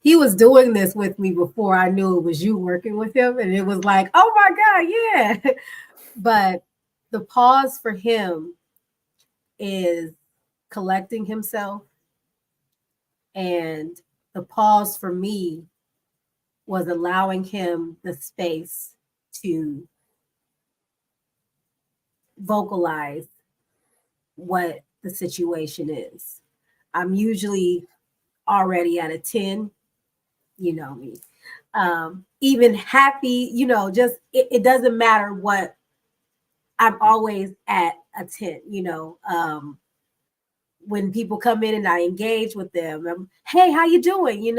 he was doing this with me before I knew it was you working with him. And it was like, oh my God, yeah. But the pause for him is collecting himself. And the pause for me was allowing him the space to vocalize what the situation is. I'm usually already at a 10, you know me. Even happy, just it doesn't matter what, I'm always at a 10, when people come in and I engage with them, hey, how you doing?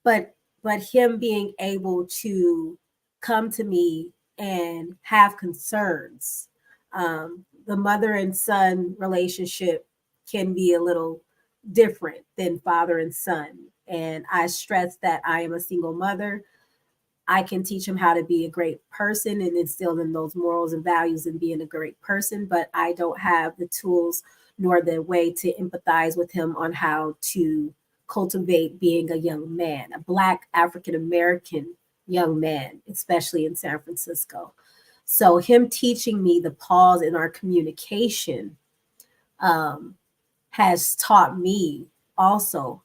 But but him being able to come to me and have concerns. The mother and son relationship can be a little different than father and son. And I stress that I am a single mother. I can teach him how to be a great person and instill in those morals and values and being a great person, but I don't have the tools nor the way to empathize with him on how to cultivate being a young man, a Black African American young man, especially in San Francisco. So, him teaching me the pause in our communication um, has taught me also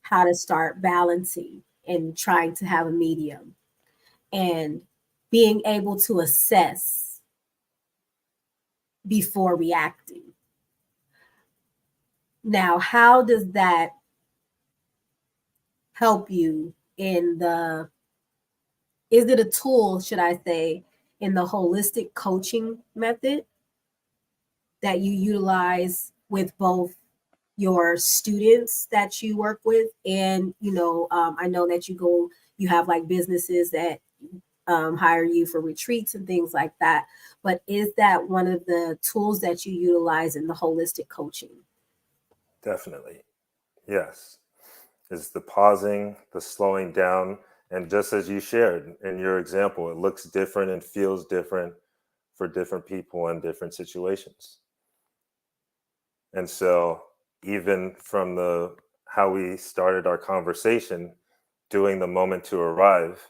how to start balancing and trying to have a medium and being able to assess before reacting. Now, how does that help you in the, is it a tool, should I say, in the holistic coaching method that you utilize with both your students that you work with and I know that you have like businesses that hire you for retreats and things like that, but is that one of the tools that you utilize in the holistic coaching? Definitely. Yes. It's the pausing, the slowing down. And just as you shared in your example, it looks different and feels different for different people in different situations. And so even from the how we started our conversation, doing the moment to arrive,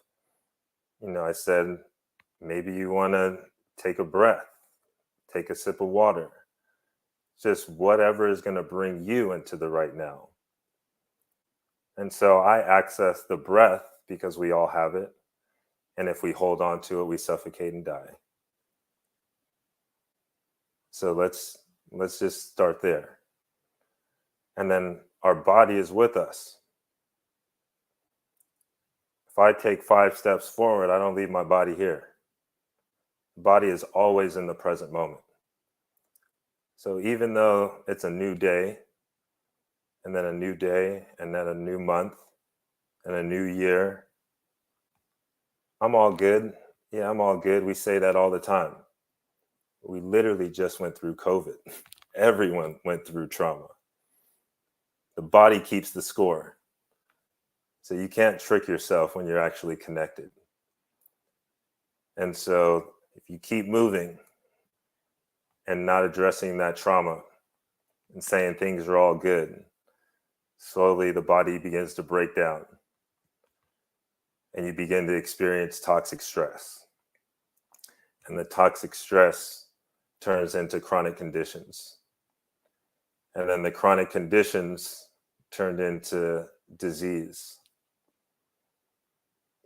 I said, maybe you want to take a breath, take a sip of water, just whatever is going to bring you into the right now. And so I access the breath because we all have it. And if we hold on to it, we suffocate and die. So let's just start there. And then our body is with us. If I take 5 steps forward, I don't leave my body here. The body is always in the present moment. So even though it's a new day, and then a new day, and then a new month, and a new year, I'm all good. Yeah, I'm all good. We say that all the time. We literally just went through COVID. Everyone went through trauma. The body keeps the score. So you can't trick yourself when you're actually connected. And so if you keep moving and not addressing that trauma and saying things are all good, slowly the body begins to break down and you begin to experience toxic stress. And the toxic stress turns into chronic conditions. And then the chronic conditions turned into disease.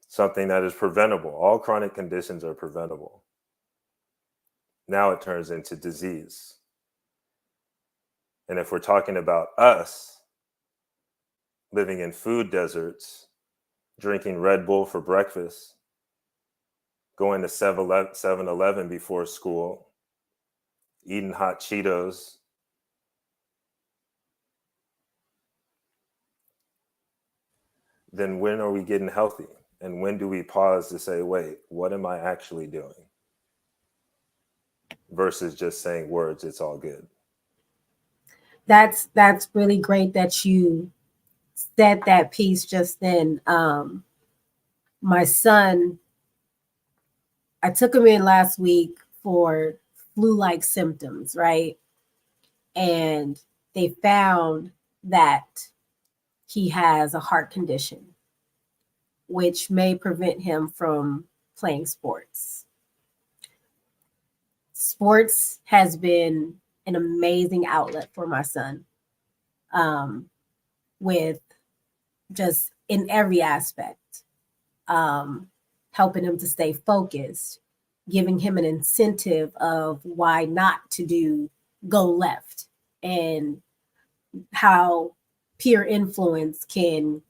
Something that is preventable. All chronic conditions are preventable. Now it turns into disease. And if we're talking about us living in food deserts, drinking Red Bull for breakfast, going to 7-Eleven before school, eating hot Cheetos, then when are we getting healthy? And when do we pause to say, wait, what am I actually doing? Versus just saying words, it's all good. That's really great that you said that piece just then. My son, I took him in last week for flu-like symptoms, right? And they found that he has a heart condition, which may prevent him from playing sports. Sports has been an amazing outlet for my son, with just in every aspect, helping him to stay focused, giving him an incentive of why not to go left, and how peer influence can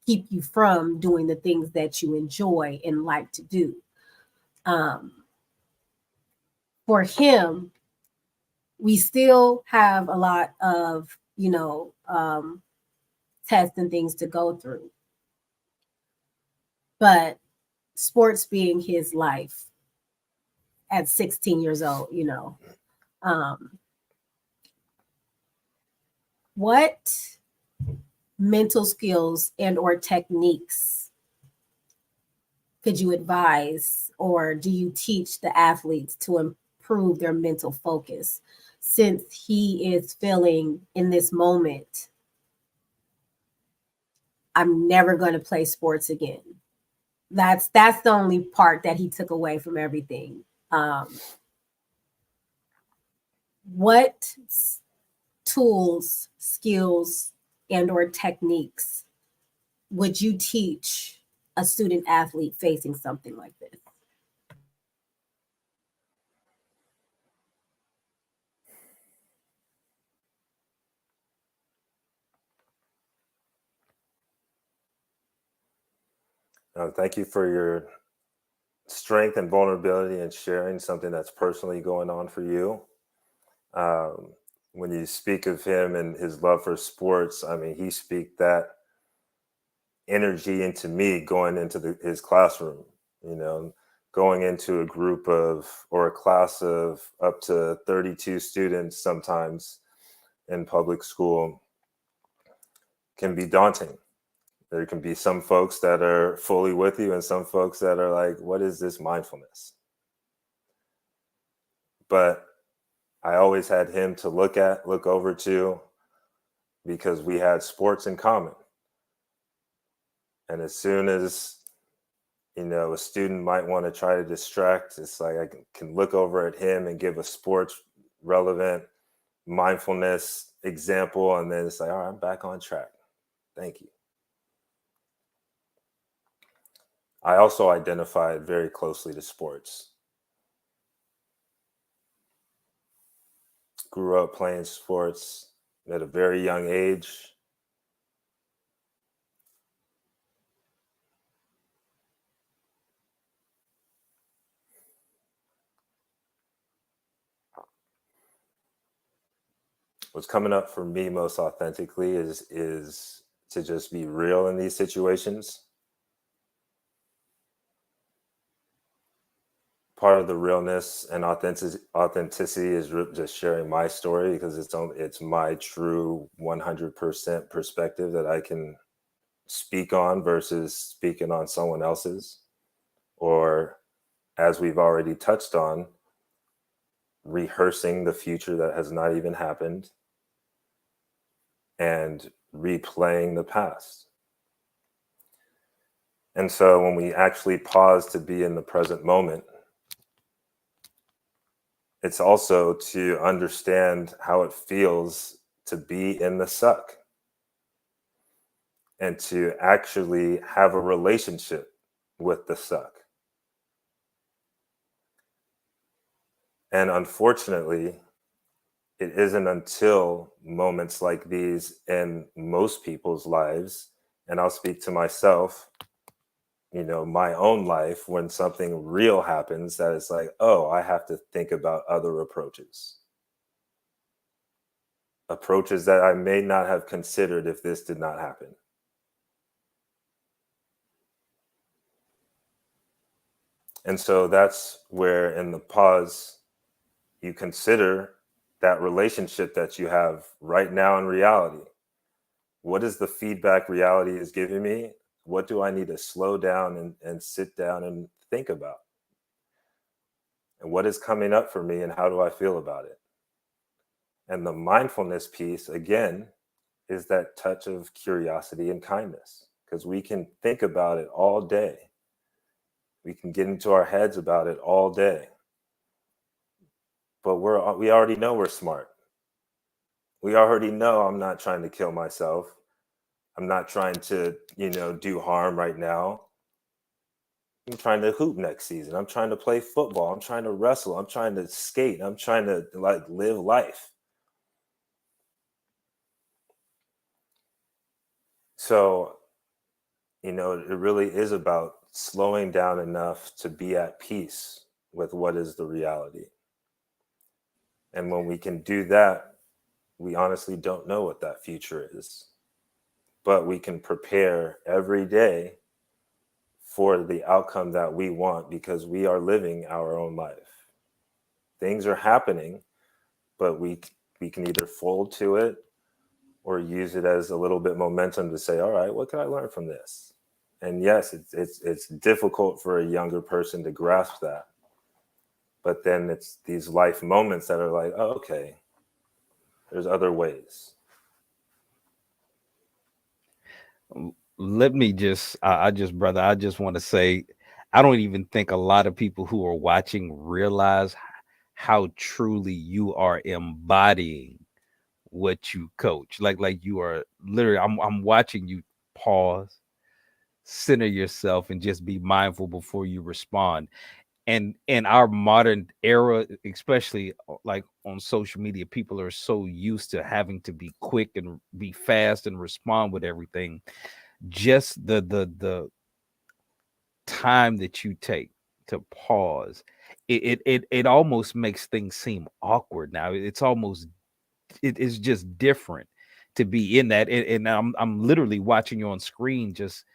keep you from doing the things that you enjoy and like to do. Um, for him, we still have a lot of, tests and things to go through. but sports being his life at 16 years old, what mental skills and or techniques could you advise, or do you teach the athletes to improve their mental focus, since he is feeling in this moment, I'm never going to play sports again? That's the only part that he took away from everything. What tools, skills, and or techniques would you teach a student athlete facing something like this? Thank you for your strength and vulnerability and sharing something that's personally going on for you. When you speak of him and his love for sports, I mean, he speak that energy into me going into his classroom, going into a group of or a class of up to 32 students sometimes in public school can be daunting. There can be some folks that are fully with you and some folks that are like, what is this mindfulness? But I always had him to look over to, because we had sports in common. And as soon as, a student might want to try to distract, it's like I can look over at him and give a sports relevant mindfulness example. And then it's like, all right, I'm back on track. Thank you. I also identified very closely to sports. Grew up playing sports at a very young age. What's coming up for me most authentically is to just be real in these situations. Part of the realness and authenticity is just sharing my story, because it's my true 100% perspective that I can speak on versus speaking on someone else's, or, as we've already touched on, rehearsing the future that has not even happened and replaying the past. And so when we actually pause to be in the present moment, it's also to understand how it feels to be in the suck and to actually have a relationship with the suck. And unfortunately, it isn't until moments like these in most people's lives, and I'll speak to myself, my own life, when something real happens, that it's like, oh, I have to think about other approaches that I may not have considered if this did not happen. And so that's where, in the pause, you consider that relationship that you have right now in reality. What is the feedback reality is giving me? What do I need to slow down and sit down and think about? And what is coming up for me, and how do I feel about it? And the mindfulness piece, again, is that touch of curiosity and kindness, because we can think about it all day. We can get into our heads about it all day. But we already know we're smart. We already know I'm not trying to kill myself. I'm not trying to, do harm right now. I'm trying to hoop next season. I'm trying to play football. I'm trying to wrestle. I'm trying to skate. I'm trying to live life. So, it really is about slowing down enough to be at peace with what is the reality. And when we can do that, we honestly don't know what that future is. But we can prepare every day for the outcome that we want, because we are living our own life. Things are happening, but we can either fold to it or use it as a little bit momentum to say, all right, what can I learn from this? And yes, it's difficult for a younger person to grasp that. But then it's these life moments that are like, oh, okay, there's other ways. Let me just, brother, I just want to say, I don't even think a lot of people who are watching realize how truly you are embodying what you coach. Like you are literally, I'm watching you pause, center yourself, and just be mindful before you respond. And in our modern era, especially like on social media, people are so used to having to be quick and be fast and respond with everything. Just the time that you take to pause, it almost makes things seem awkward now. It's almost, it is just different to be in that. And I'm literally watching you on screen. Just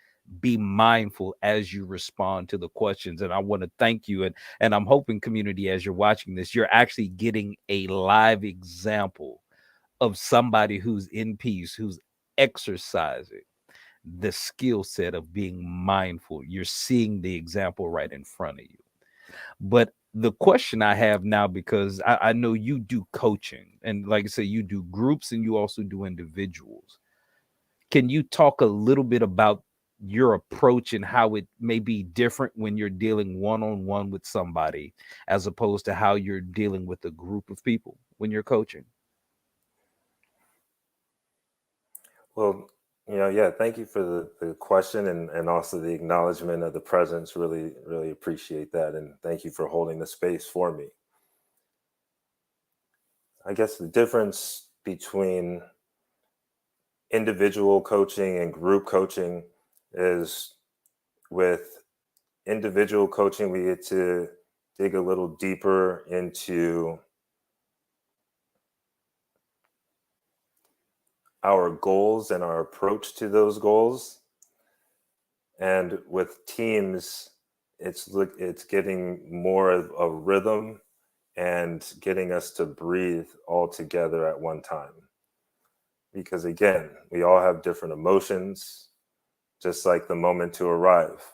be mindful as you respond to the questions. And I want to thank you. And I'm hoping, community, as you're watching this, you're actually getting a live example of somebody who's in peace, who's exercising the skill set of being mindful. You're seeing the example right in front of you. But the question I have now, because I know you do coaching, and like I say, you do groups and you also do individuals. Can you talk a little bit about your approach and how it may be different when you're dealing one-on-one with somebody as opposed to how you're dealing with a group of people when you're coaching? Well, yeah, thank you for the question, and also the acknowledgement of the presence. Really, really appreciate that. And thank you for holding the space for me. I guess the difference between individual coaching and group coaching is, with individual coaching, we get to dig a little deeper into our goals and our approach to those goals. And with teams, it's getting more of a rhythm and getting us to breathe all together at one time. Because again, we all have different emotions, just like the moment to arrive.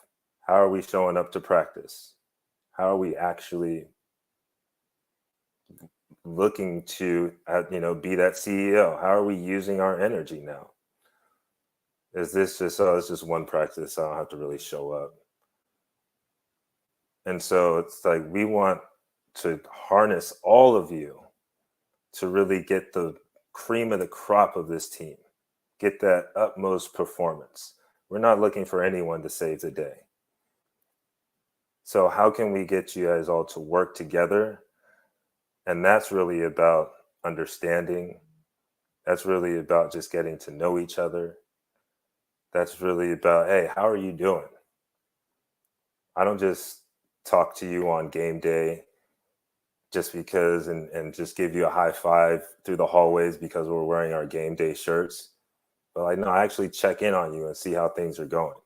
How are we showing up to practice? How are we actually looking to, be that CEO? How are we using our energy now? Is this just, oh, it's just one practice, I don't have to really show up? And so it's like we want to harness all of you to really get the cream of the crop of this team, get that utmost performance. We're not looking for anyone to save the day. So how can we get you guys all to work together? And that's really about understanding. That's really about just getting to know each other. That's really about, hey, how are you doing? I don't just talk to you on game day just because, and just give you a high five through the hallways because we're wearing our game day shirts. But I actually check in on you and see how things are going.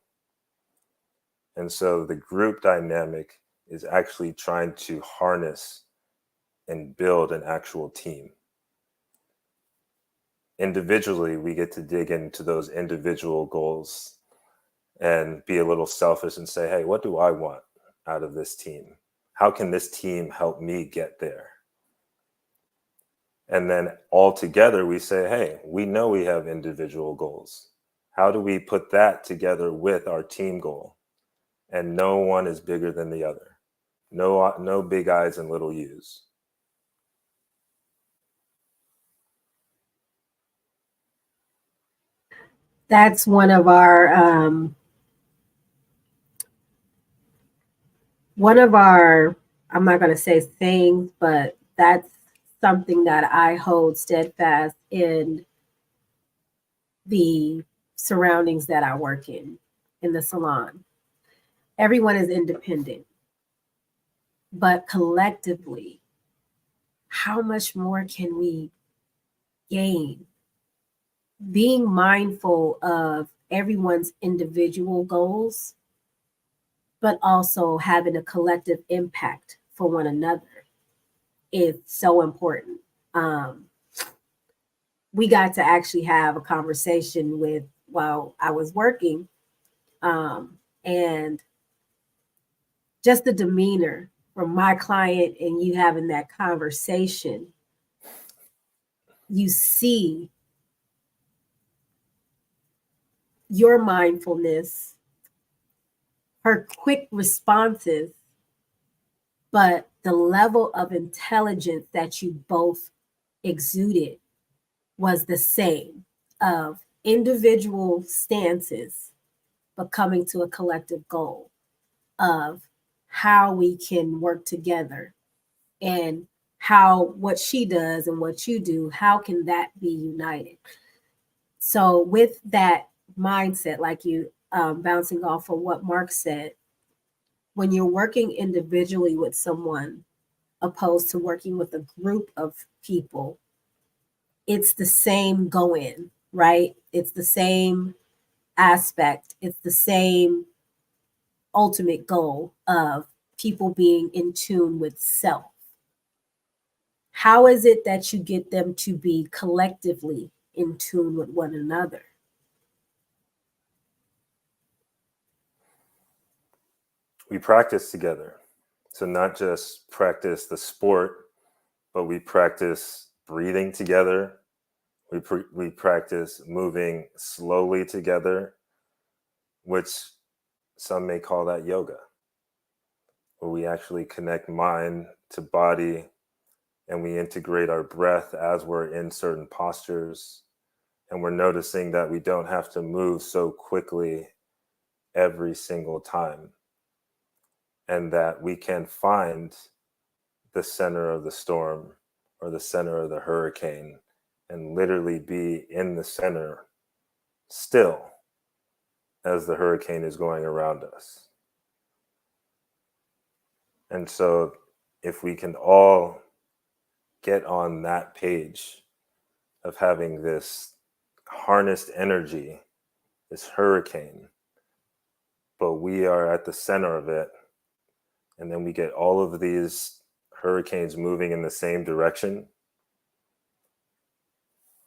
And so the group dynamic is actually trying to harness and build an actual team. Individually, we get to dig into those individual goals and be a little selfish and say, hey, what do I want out of this team? How can this team help me get there? And then all together we say, hey, we know we have individual goals. How do we put that together with our team goal? And no one is bigger than the other. No big I's and little U's. That's one of our, I'm not going to say things, but that's something that I hold steadfast in the surroundings that I work in the salon. Everyone is independent, but collectively, how much more can we gain? Being mindful of everyone's individual goals but also having a collective impact for one another is so important. Um, we got to actually have a conversation with while I was working, and just the demeanor from my client and you having that conversation, you see your mindfulness, her quick responses, but the level of intelligence that you both exuded was the same of individual stances, but coming to a collective goal of how we can work together and how what she does and what you do, how can that be united? So, with that mindset, like you bouncing off of what Mark said, when you're working individually with someone opposed to working with a group of people, it's the same go in, right? It's the same aspect, it's the same ultimate goal of people being in tune with self. How is it that you get them to be collectively in tune with one another? We practice together. So not just practice the sport, but we practice breathing together. We practice moving slowly together, which some may call that yoga, where we actually connect mind to body and we integrate our breath as we're in certain postures. And we're noticing that we don't have to move so quickly every single time, and that we can find the center of the storm or the center of the hurricane and literally be in the center still as the hurricane is going around us. And so, if we can all get on that page of having this harnessed energy, this hurricane, but we are at the center of it, and then we get all of these hurricanes moving in the same direction,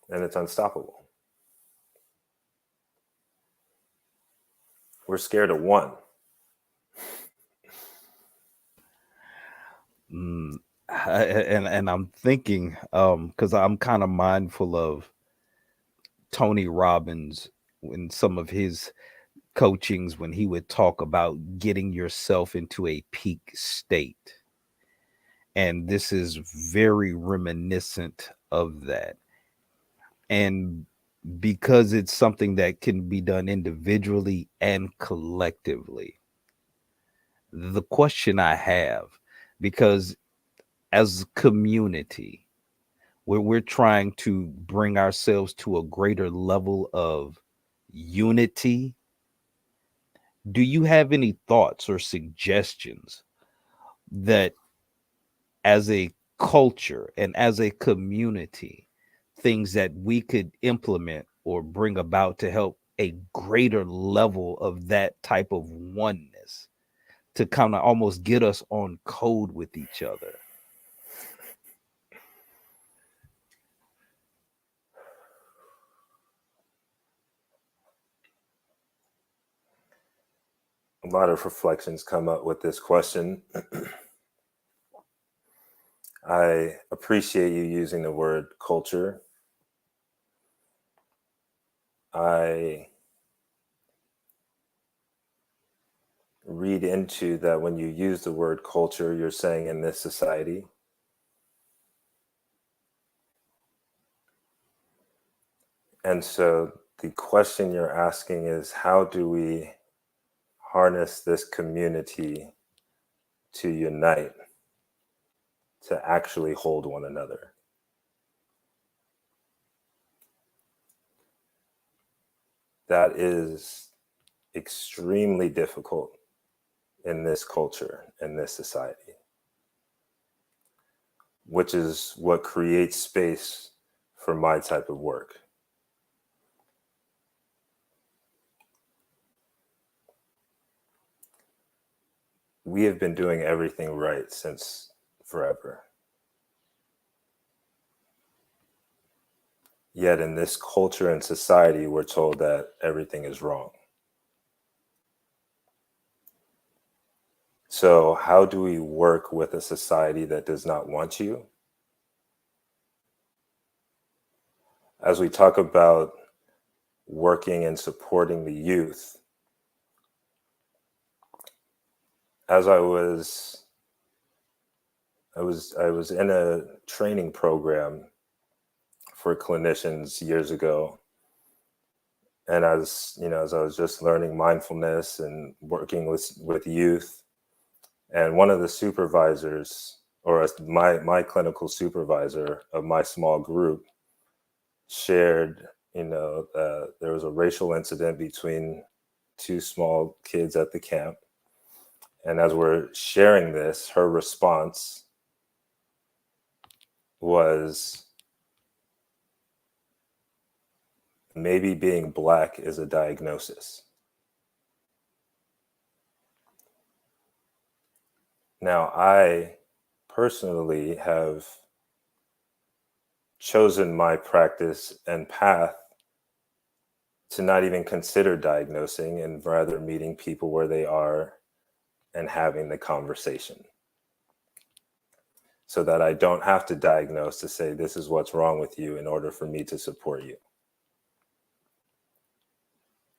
and it's unstoppable. We're scared of one. And I'm thinking, because I'm kind of mindful of Tony Robbins in some of his coachings when he would talk about getting yourself into a peak state. And this is very reminiscent of that. And because it's something that can be done individually and collectively, the question I have, because as a community, we're trying to bring ourselves to a greater level of unity. Do you have any thoughts or suggestions that as a culture and as a community, things that we could implement or bring about to help a greater level of that type of oneness to kind of almost get us on code with each other? A lot of reflections come up with this question. I appreciate you using the word culture. I read into that when you use the word culture, you're saying in this society. And so the question you're asking is, how do we harness this community to unite, to actually hold one another? That is extremely difficult in this culture, in this society, which is what creates space for my type of work. we have been doing everything right since forever. Yet in this culture and society, we're told that everything is wrong. So how do we work with a society that does not want you? As we talk about working and supporting the youth, as I was in a training program for clinicians years ago, and as I was just learning mindfulness and working with youth, and one of the supervisors, or my clinical supervisor of my small group, shared, there was a racial incident between two small kids at the camp. And as we're sharing this, her response was, maybe being Black is a diagnosis. Now, I personally have chosen my practice and path to not even consider diagnosing, and rather meeting people where they are and having the conversation, so that I don't have to diagnose to say this is what's wrong with you in order for me to support you.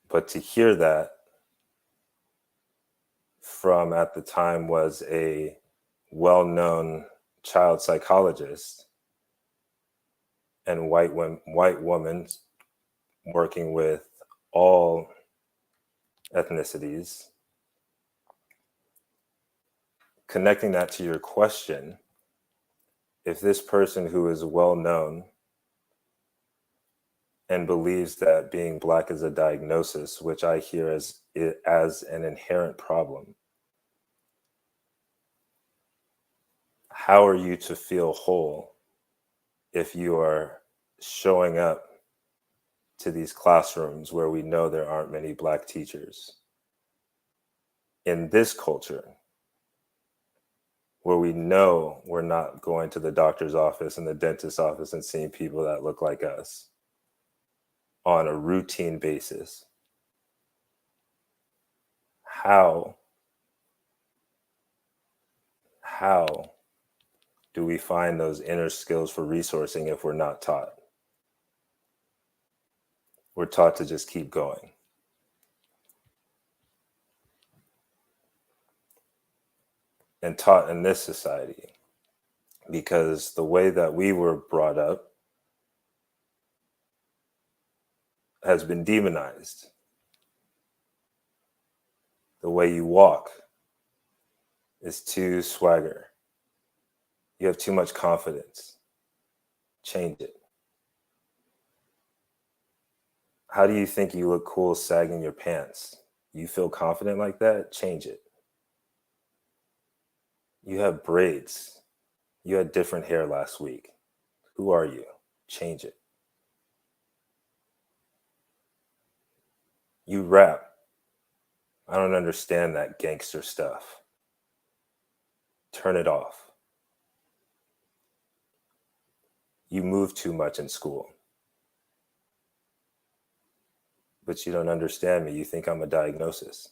But to hear that from, at the time, was a well-known child psychologist and white woman working with all ethnicities, connecting that to your question, if this person who is well known and believes that being Black is a diagnosis, which I hear as an inherent problem, how are you to feel whole if you are showing up to these classrooms where we know there aren't many Black teachers? In this culture, where we know we're not going to the doctor's office and the dentist's office and seeing people that look like us on a routine basis, how do we find those inner skills for resourcing if we're not taught? We're taught to just keep going. And taught in this society, because the way that we were brought up has been demonized. The way you walk is too swagger. You have too much confidence. Change it. How do you think you look cool sagging your pants? You feel confident like that? Change it. You have braids. You had different hair last week. Who are you? Change it. You rap. I don't understand that gangster stuff. Turn it off. You move too much in school. But you don't understand me. You think I'm a diagnosis.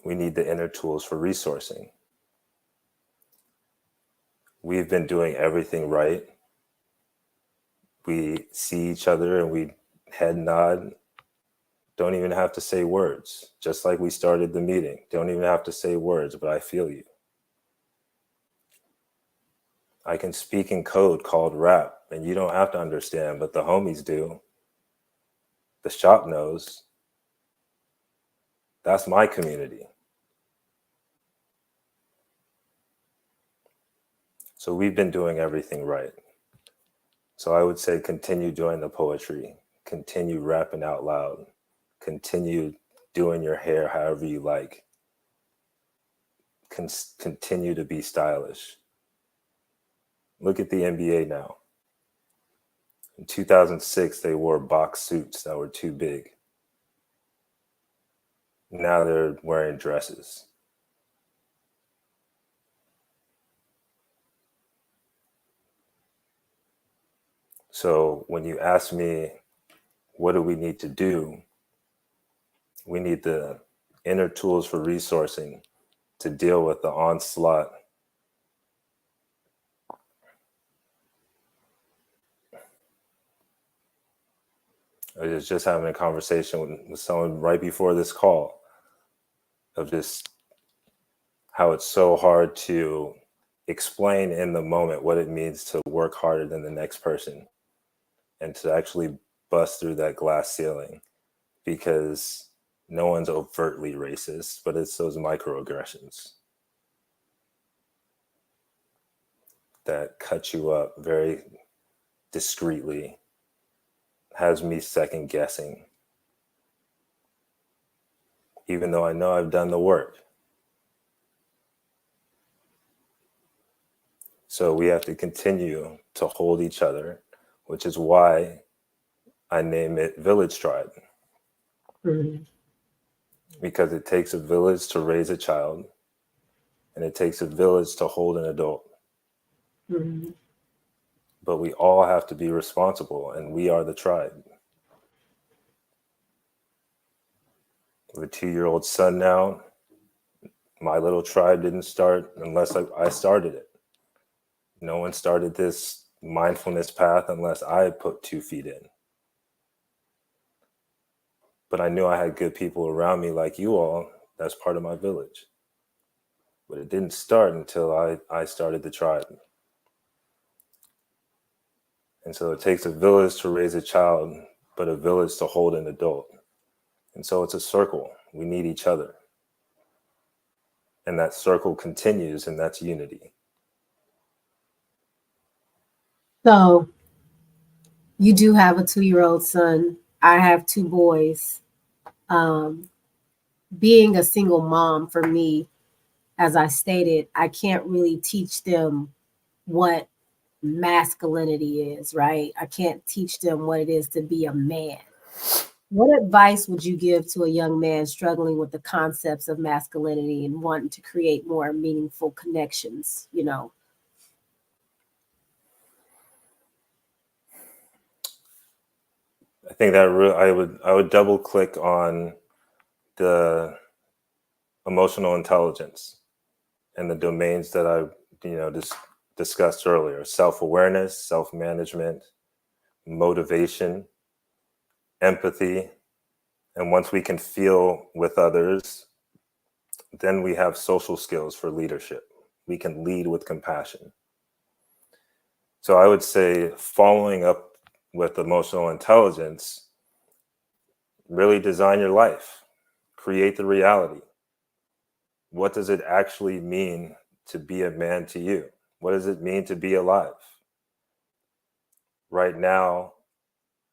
We need the inner tools for resourcing. We've been doing everything right. We see each other and we head nod. Don't even have to say words. Just like we started the meeting. Don't even have to say words, but I feel you. I can speak in code called rap, and you don't have to understand, but the homies do. The shop knows. That's my community. So we've been doing everything right. So I would say continue doing the poetry, continue rapping out loud, continue doing your hair however you like, continue to be stylish. Look at the NBA now. In 2006, they wore box suits that were too big. Now they're wearing dresses. So when you ask me, what do we need to do? We need the inner tools for resourcing to deal with the onslaught I was just having a conversation with someone right before this call of just how it's so hard to explain in the moment what it means to work harder than the next person and to actually bust through that glass ceiling, because no one's overtly racist, but it's those microaggressions that cut you up very discreetly, has me second guessing, even though I know I've done the work. So we have to continue to hold each other, which is why I name it Village Tribe. Mhm. Because it takes a village to raise a child, and it takes a village to hold an adult. Mhm. But we all have to be responsible, and we are the tribe. With a 2-year-old son now, my little tribe didn't start unless I started it. No one started this mindfulness path unless I put 2 feet in. But I knew I had good people around me like you all. That's part of my village. But it didn't start until I started the tribe. And so it takes a village to raise a child, but a village to hold an adult. And so it's a circle. We need each other. And that circle continues, and that's unity. So you do have a 2-year-old son. I have 2 boys. Um, Being a single mom for me, as I stated, I can't really teach them what masculinity is, right? I can't teach them what it is to be a man. What advice would you give to a young man struggling with the concepts of masculinity and wanting to create more meaningful connections, you know? I think that I would double click on the emotional intelligence and the domains that I discussed earlier: self-awareness, self-management, motivation, empathy. And once we can feel with others, then we have social skills for leadership. We can lead with compassion. So I would say, following up with emotional intelligence, really design your life, create the reality. What does it actually mean to be a man to you? What does it mean to be alive? Right now,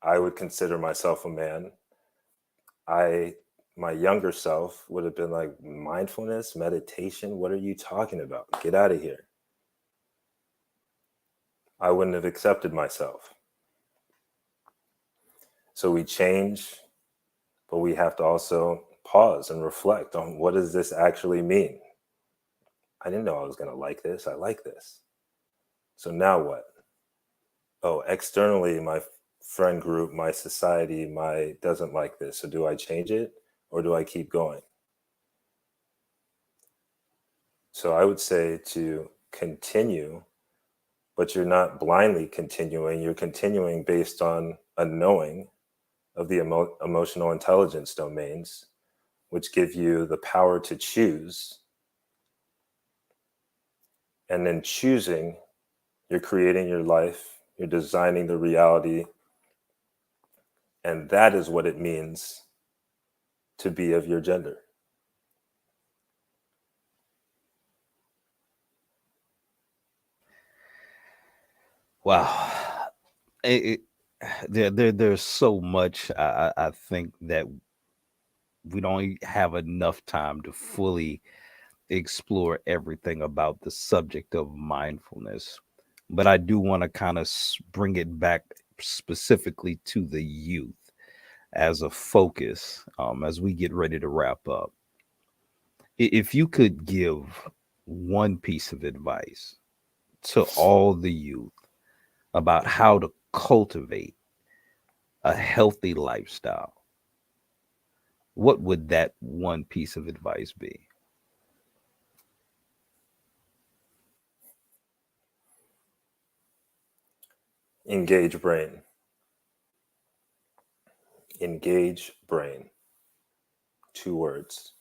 I would consider myself a man. My younger self would have been like, mindfulness, meditation, what are you talking about? Get out of here. I wouldn't have accepted myself. So we change, but we have to also pause and reflect on, what does this actually mean? I didn't know I was going to like this. I like this. So now what? Oh, externally, my friend group, my society, doesn't like this. So do I change it, or do I keep going? So I would say to continue, but you're not blindly continuing. You're continuing based on a knowing of the emotional intelligence domains, which give you the power to choose. And then choosing, you're creating your life, you're designing the reality. And that is what it means to be of your gender. Wow. It, there's so much. I think that we don't have enough time to fully explore everything about the subject of mindfulness. but I do want to kind of bring it back specifically to the youth as a focus as we get ready to wrap up. If you could give one piece of advice to all the youth about how to cultivate a healthy lifestyle, what would that one piece of advice be? Engage brain. Engage brain. 2 words.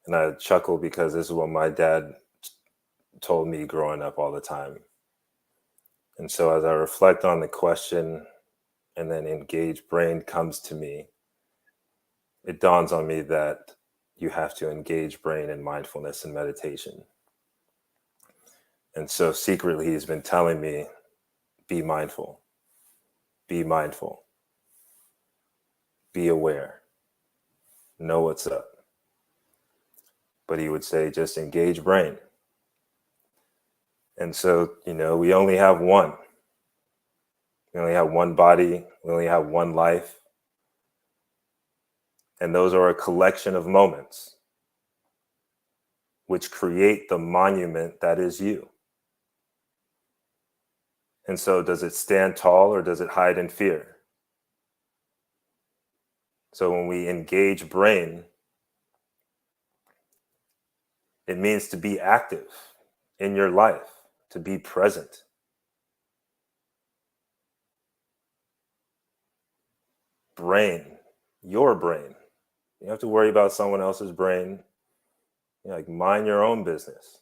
And I chuckle because this is what my dad told me growing up all the time. And so as I reflect on the question and then engage brain comes to me, it dawns on me that you have to engage brain in mindfulness and meditation. And so secretly, he's been telling me, be mindful, be mindful, be aware, know what's up. But he would say, just engage brain. And so, we only have one. We only have one body. We only have one life. And those are a collection of moments which create the monument that is you. And so does it stand tall or does it hide in fear? So when we engage brain, it means to be active in your life, to be present. Brain, your brain. You don't have to worry about someone else's brain. Like mind your own business.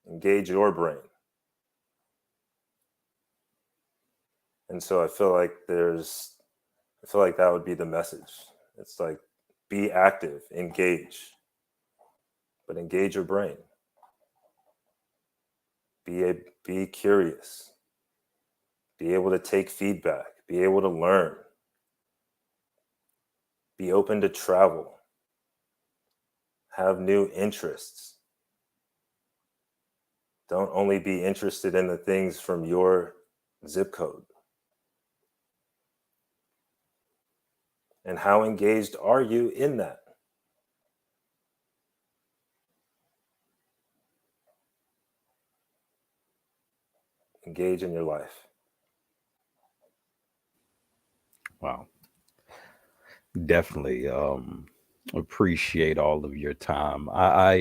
Engage your brain. And so I feel like that would be the message. It's like be active, engage, but engage your brain. Be curious. Be able to take feedback. Be able to learn. Be open to travel. Have new interests. Don't only be interested in the things from your zip code. And how engaged are you in that? Engage in your life. Wow. Definitely appreciate all of your time. I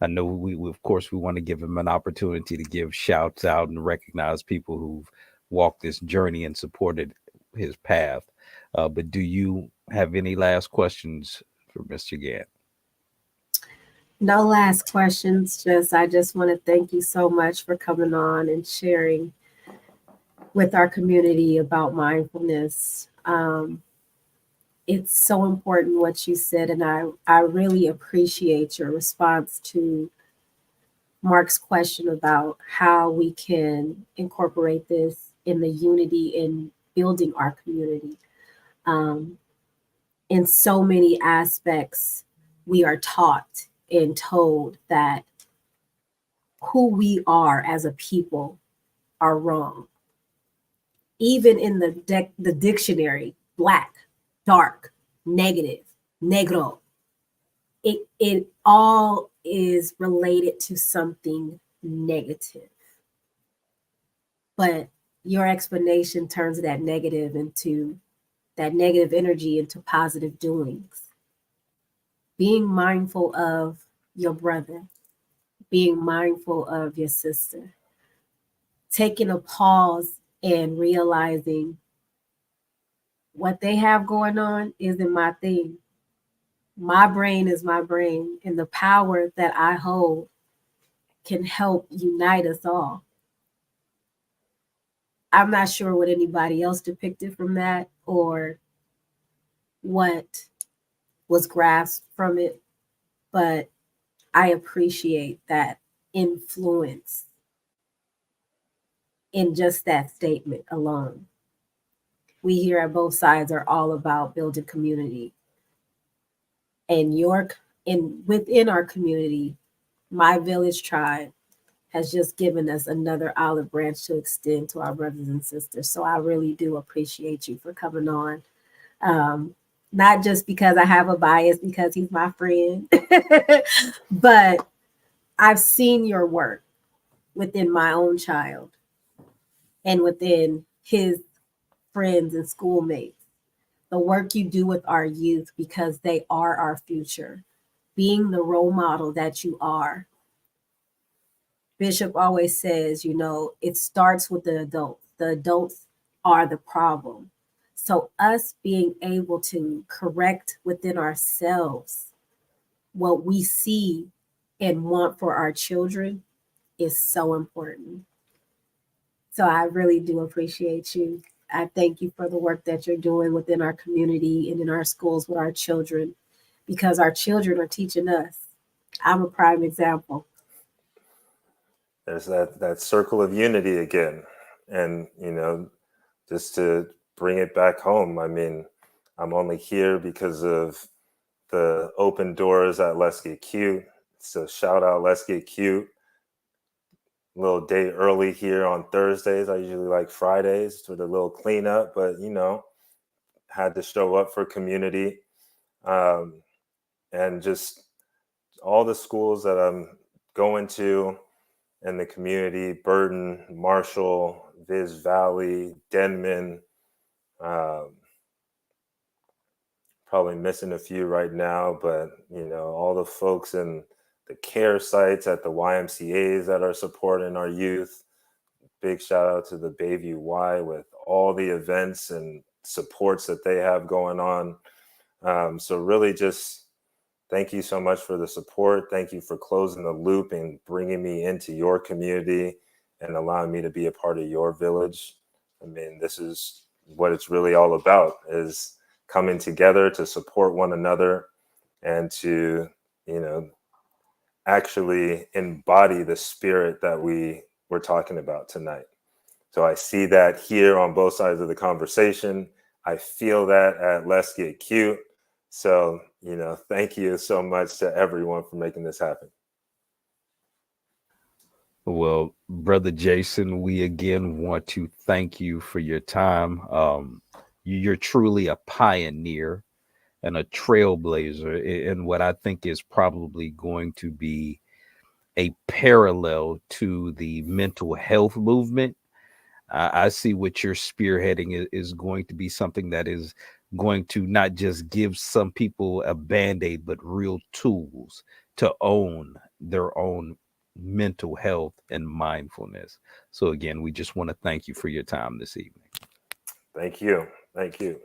know we of course we want to give him an opportunity to give shouts out and recognize people who've walked this journey and supported his path. But do you have any last questions for Mr. Gant? No last questions. I just want to thank you so much for coming on and sharing with our community about mindfulness. It's so important what you said, and I really appreciate your response to Mark's question about how we can incorporate this in the unity in building our community. Um, in so many aspects, we are taught and told that who we are as a people are wrong. Even in the dictionary, black, dark, negative, negro, it all is related to something negative. But your explanation turns that negative energy into positive doings. Being mindful of your brother, being mindful of your sister, taking a pause and realizing what they have going on isn't my thing. My brain is my brain, and the power that I hold can help unite us all. I'm not sure what anybody else depicted from that or what was grasped from it, but I appreciate that influence in just that statement alone. We here at both sides are all about building community. And within our community, my village tribe has just given us another olive branch to extend to our brothers and sisters. So I really do appreciate you for coming on. Um, Not just because I have a bias because he's my friend, but I've seen your work within my own child and within his friends and schoolmates. The work you do with our youth because they are our future. Being the role model that you are. Bishop always says, it starts with the adults. The adults are the problem. So, us being able to correct within ourselves what we see and want for our children is so important. So, I really do appreciate you. I thank you for the work that you're doing within our community and in our schools with our children because our children are teaching us. I'm a prime example. There's that circle of unity again. And, just to bring it back home, I mean, I'm only here because of the open doors at Let's Get Cute. So shout out Let's Get Cute. A little day early here on Thursdays. I usually like Fridays for the little cleanup, but had to show up for community. And just all the schools that I'm going to in the community, Burton, Marshall, Viz Valley, Denman, probably missing a few right now, but all the folks in the care sites at the YMCAs that are supporting our youth. Big shout out to the Bayview Y with all the events and supports that they have going on. So really just thank you so much for the support. Thank you for closing the loop and bringing me into your community and allowing me to be a part of your village. I mean, this is what it's really all about, is coming together to support one another and to, actually embody the spirit that we were talking about tonight. So I see that here on both sides of the conversation. I feel that at Let's Get Cute. So, thank you so much to everyone for making this happen. Well, Brother Jason, we again want to thank you for your time. You're truly a pioneer and a trailblazer in what I think is probably going to be a parallel to the mental health movement. I see what you're spearheading is going to be something that is going to not just give some people a band-aid, but real tools to own their own mental health and mindfulness. So again, we just want to thank you for your time this evening. Thank you. Thank you.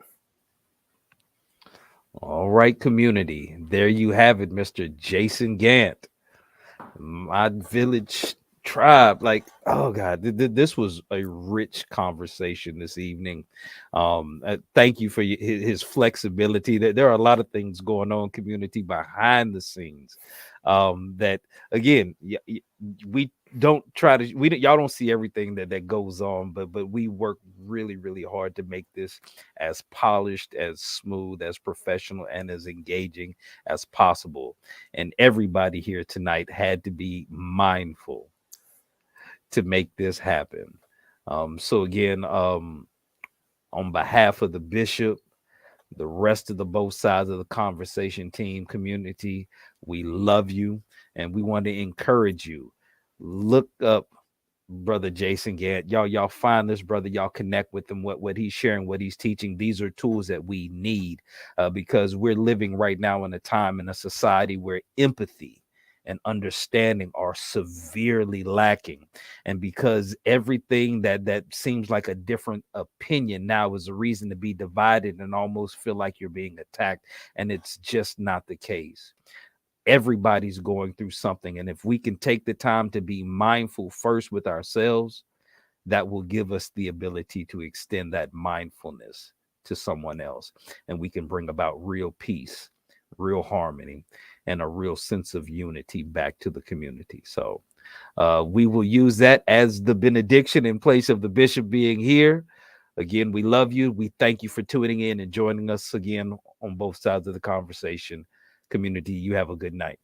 All right, community. There you have it, Mr. Jason Gant. My village tribe. Like, oh God, this was a rich conversation this evening. Thank you for his flexibility. There are a lot of things going on, community, behind the scenes. That again, we don't try to, y'all don't see everything that goes on, but we work really hard to make this as polished, as smooth, as professional, and as engaging as possible. And everybody here tonight had to be mindful to make this happen. So again, on behalf of the bishop, the rest of the both sides of the conversation team community, we love you and we want to encourage you. Look up Brother Jason Gant. Y'all find this brother, y'all connect with him, what he's sharing, what he's teaching. These are tools that we need because we're living right now in a time in a society where empathy and understanding are severely lacking. And because everything that seems like a different opinion now is a reason to be divided and almost feel like you're being attacked. And it's just not the case. Everybody's going through something. And if we can take the time to be mindful first with ourselves, that will give us the ability to extend that mindfulness to someone else. And we can bring about real peace, real harmony, and a real sense of unity back to the community. So we will use that as the benediction in place of the bishop being here. Again, we love you. We thank you for tuning in and joining us again on both sides of the conversation. Community, you have a good night.